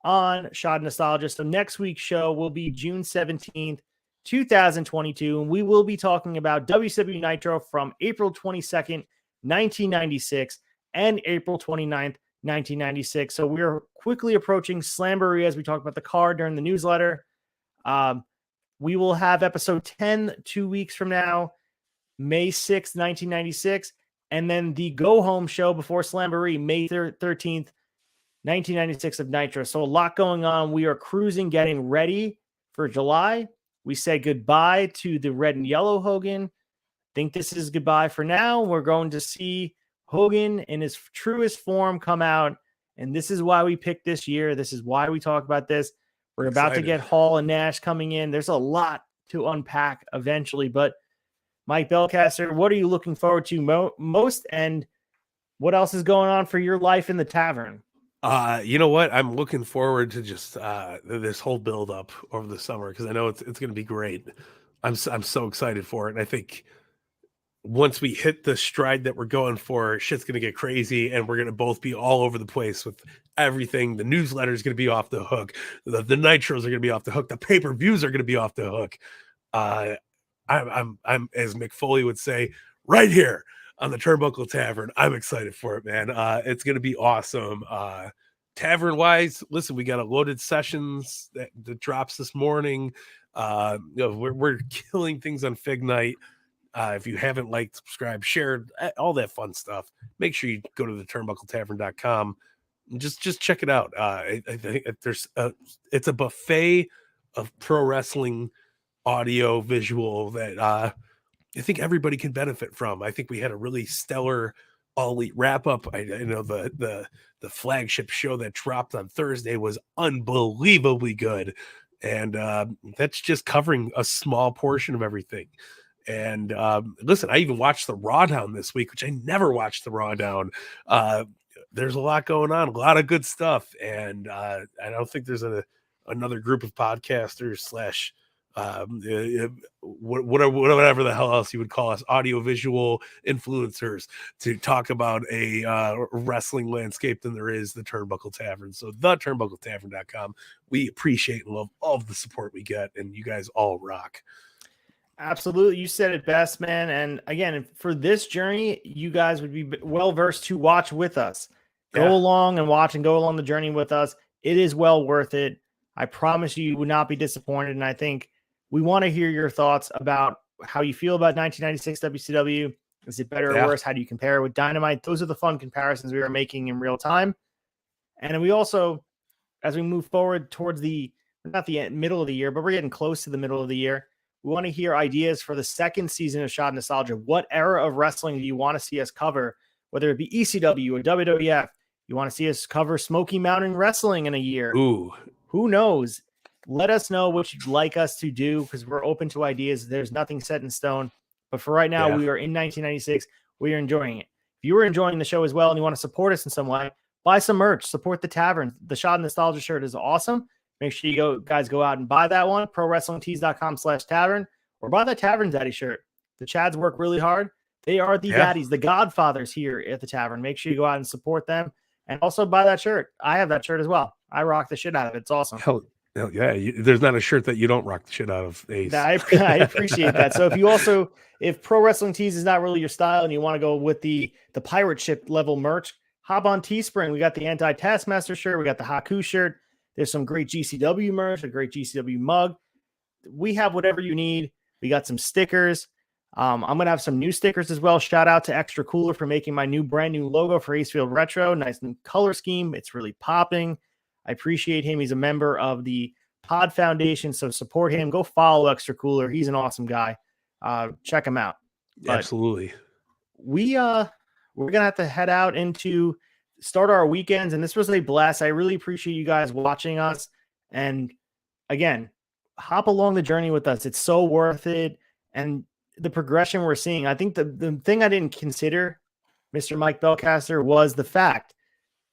on Shot Nostalgia. So next week's show will be June 17th, 2022. And we will be talking about WCW Nitro from April 22nd, 1996 and April 29th, 1996. So we're quickly approaching Slamboree as we talk about the card during the newsletter. We will have episode 10 2 weeks from now, May 6th, 1996. And then the go home show before Slamboree, May 13th, 1996 of Nitro. So a lot going on. We are cruising, getting ready for July. We say goodbye to the red and yellow Hogan. Think this is goodbye for now. We're going to see Hogan in his truest form come out. And this is why we picked this year. This is why we talk about this. We're about to get Hall and Nash coming in. There's a lot to unpack eventually. But Mike Belcaster, what are you looking forward to most? And what else is going on for your life in the tavern? You know what? I'm looking forward to just this whole build up over the summer because I know it's going to be great. I'm so excited for it. And I think once we hit the stride that we're going for, shit's going to get crazy and we're going to both be all over the place with everything. The newsletter is going to be off the hook. The Nitros are going to be off the hook. The pay-per-views are going to be off the hook. I'm as Mick Foley would say, right here on the Turnbuckle Tavern. I'm excited for it, man. It's going to be awesome. Tavern wise, listen, we got a loaded sessions that drops this morning. We're killing things on Fig Night. If you haven't liked, subscribed, shared, all that fun stuff, make sure you go to the turnbuckletavern.com and just check it out. I think it's a buffet of pro wrestling audio visual that I think everybody can benefit from. I think we had a really stellar All Elite wrap up. I know the flagship show that dropped on Thursday was unbelievably good. And that's just covering a small portion of everything. And listen, I even watched the Raw Down this week, which I never watched the Raw Down. There's a lot going on, a lot of good stuff. And I don't think there's another group of podcasters slash whatever the hell else you would call us, audiovisual influencers, to talk about a wrestling landscape than there is the Turnbuckle Tavern. So the turnbuckletavern.com. We appreciate and love all of the support we get, and you guys all rock. Absolutely. You said it best, man. And again, for this journey, you guys would be well versed to watch with us. Go along and watch and go along the journey with us. It is well worth it. I promise you would not be disappointed. And I think we want to hear your thoughts about how you feel about 1996 WCW. Is it better or worse? How do you compare it with Dynamite? Those are the fun comparisons we are making in real time. And we also, as we move forward towards not the middle of the year, but we're getting close to the middle of the year, we want to hear ideas for the second season of Shot Nostalgia. What era of wrestling do you want to see us cover? Whether it be ECW or WWF, you want to see us cover Smoky Mountain Wrestling in a year. Ooh, who knows? Let us know what you'd like us to do because we're open to ideas. There's nothing set in stone. But for right now, we are in 1996. We are enjoying it. If you are enjoying the show as well and you want to support us in some way, buy some merch. Support the tavern. The Shot Nostalgia shirt is awesome. Make sure you guys go out and buy that one. ProWrestlingTees.com/tavern, or buy the Tavern Daddy shirt. The Chads work really hard. They are the daddies, the godfathers here at the tavern. Make sure you go out and support them, and also buy that shirt. I have that shirt as well. I rock the shit out of it. It's awesome. Hell yeah. There's not a shirt that you don't rock the shit out of, Ace. I appreciate that. So if Pro Wrestling Tees is not really your style and you want to go with the pirate ship level merch, hop on Teespring. We got the Anti-Taskmaster shirt. We got the Haku shirt. There's some great GCW merch, a great GCW mug. We have whatever you need. We got some stickers. I'm going to have some new stickers as well. Shout out to Extra Cooler for making my brand new logo for Acefield Retro. Nice new color scheme. It's really popping. I appreciate him. He's a member of the Pod Foundation, so support him. Go follow Extra Cooler. He's an awesome guy. Check him out. But absolutely. We're going to have to head out into start our weekends, and this was a blast. I really appreciate you guys watching us. And again, hop along the journey with us. It's so worth it. And the progression we're seeing, I think the thing I didn't consider, Mr. Mike Belcaster, was the fact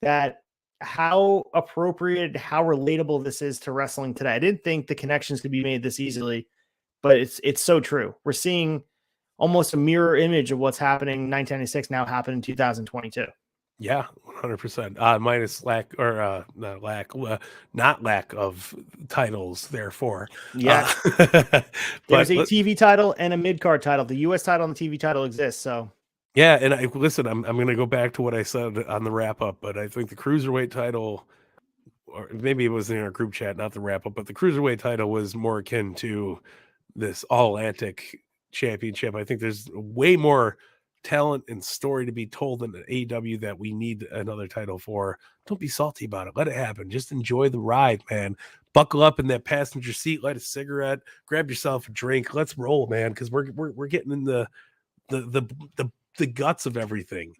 that how appropriate, how relatable this is to wrestling today. I didn't think the connections could be made this easily. but it's so true. We're seeing almost a mirror image of what's happening in 1996 now happen in 2022. Yeah, 100%. Minus lack or not lack of titles. Therefore, yeah, but there's a TV title and a mid card title. The U.S. title and the TV title exists. So yeah, and listen. I'm going to go back to what I said on the wrap up, but I think the cruiserweight title, or maybe it was in our group chat, not the wrap up, but the cruiserweight title was more akin to this All Atlantic Championship. I think there's way more talent and story to be told in AEW that we need another title for. Don't be salty about it. Let it happen. Just enjoy the ride, man. Buckle up in that passenger seat, light a cigarette, grab yourself a drink. Let's roll, man, because we're getting in the guts of everything.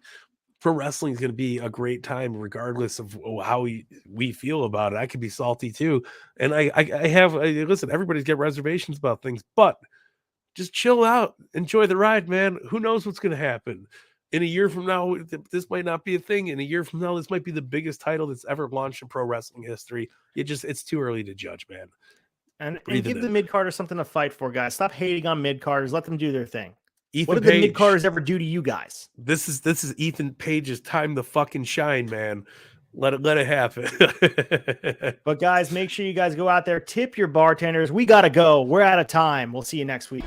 Pro wrestling is going to be a great time, regardless of how we feel about it. I could be salty too, and I listen. Everybody's got reservations about things, but just chill out, enjoy the ride, man. Who knows what's going to happen in a year from now? This might not be a thing. In a year from now, this might be the biggest title that's ever launched in pro wrestling history. It's too early to judge, man. And give the mid carders something to fight for, guys. Stop hating on mid carders. Let them do their thing. Ethan what did the mid carders ever do to you guys? This is Ethan Page's time to fucking shine, man. Let it happen. But guys, make sure you guys go out there, tip your bartenders. We got to go. We're out of time. We'll see you next week.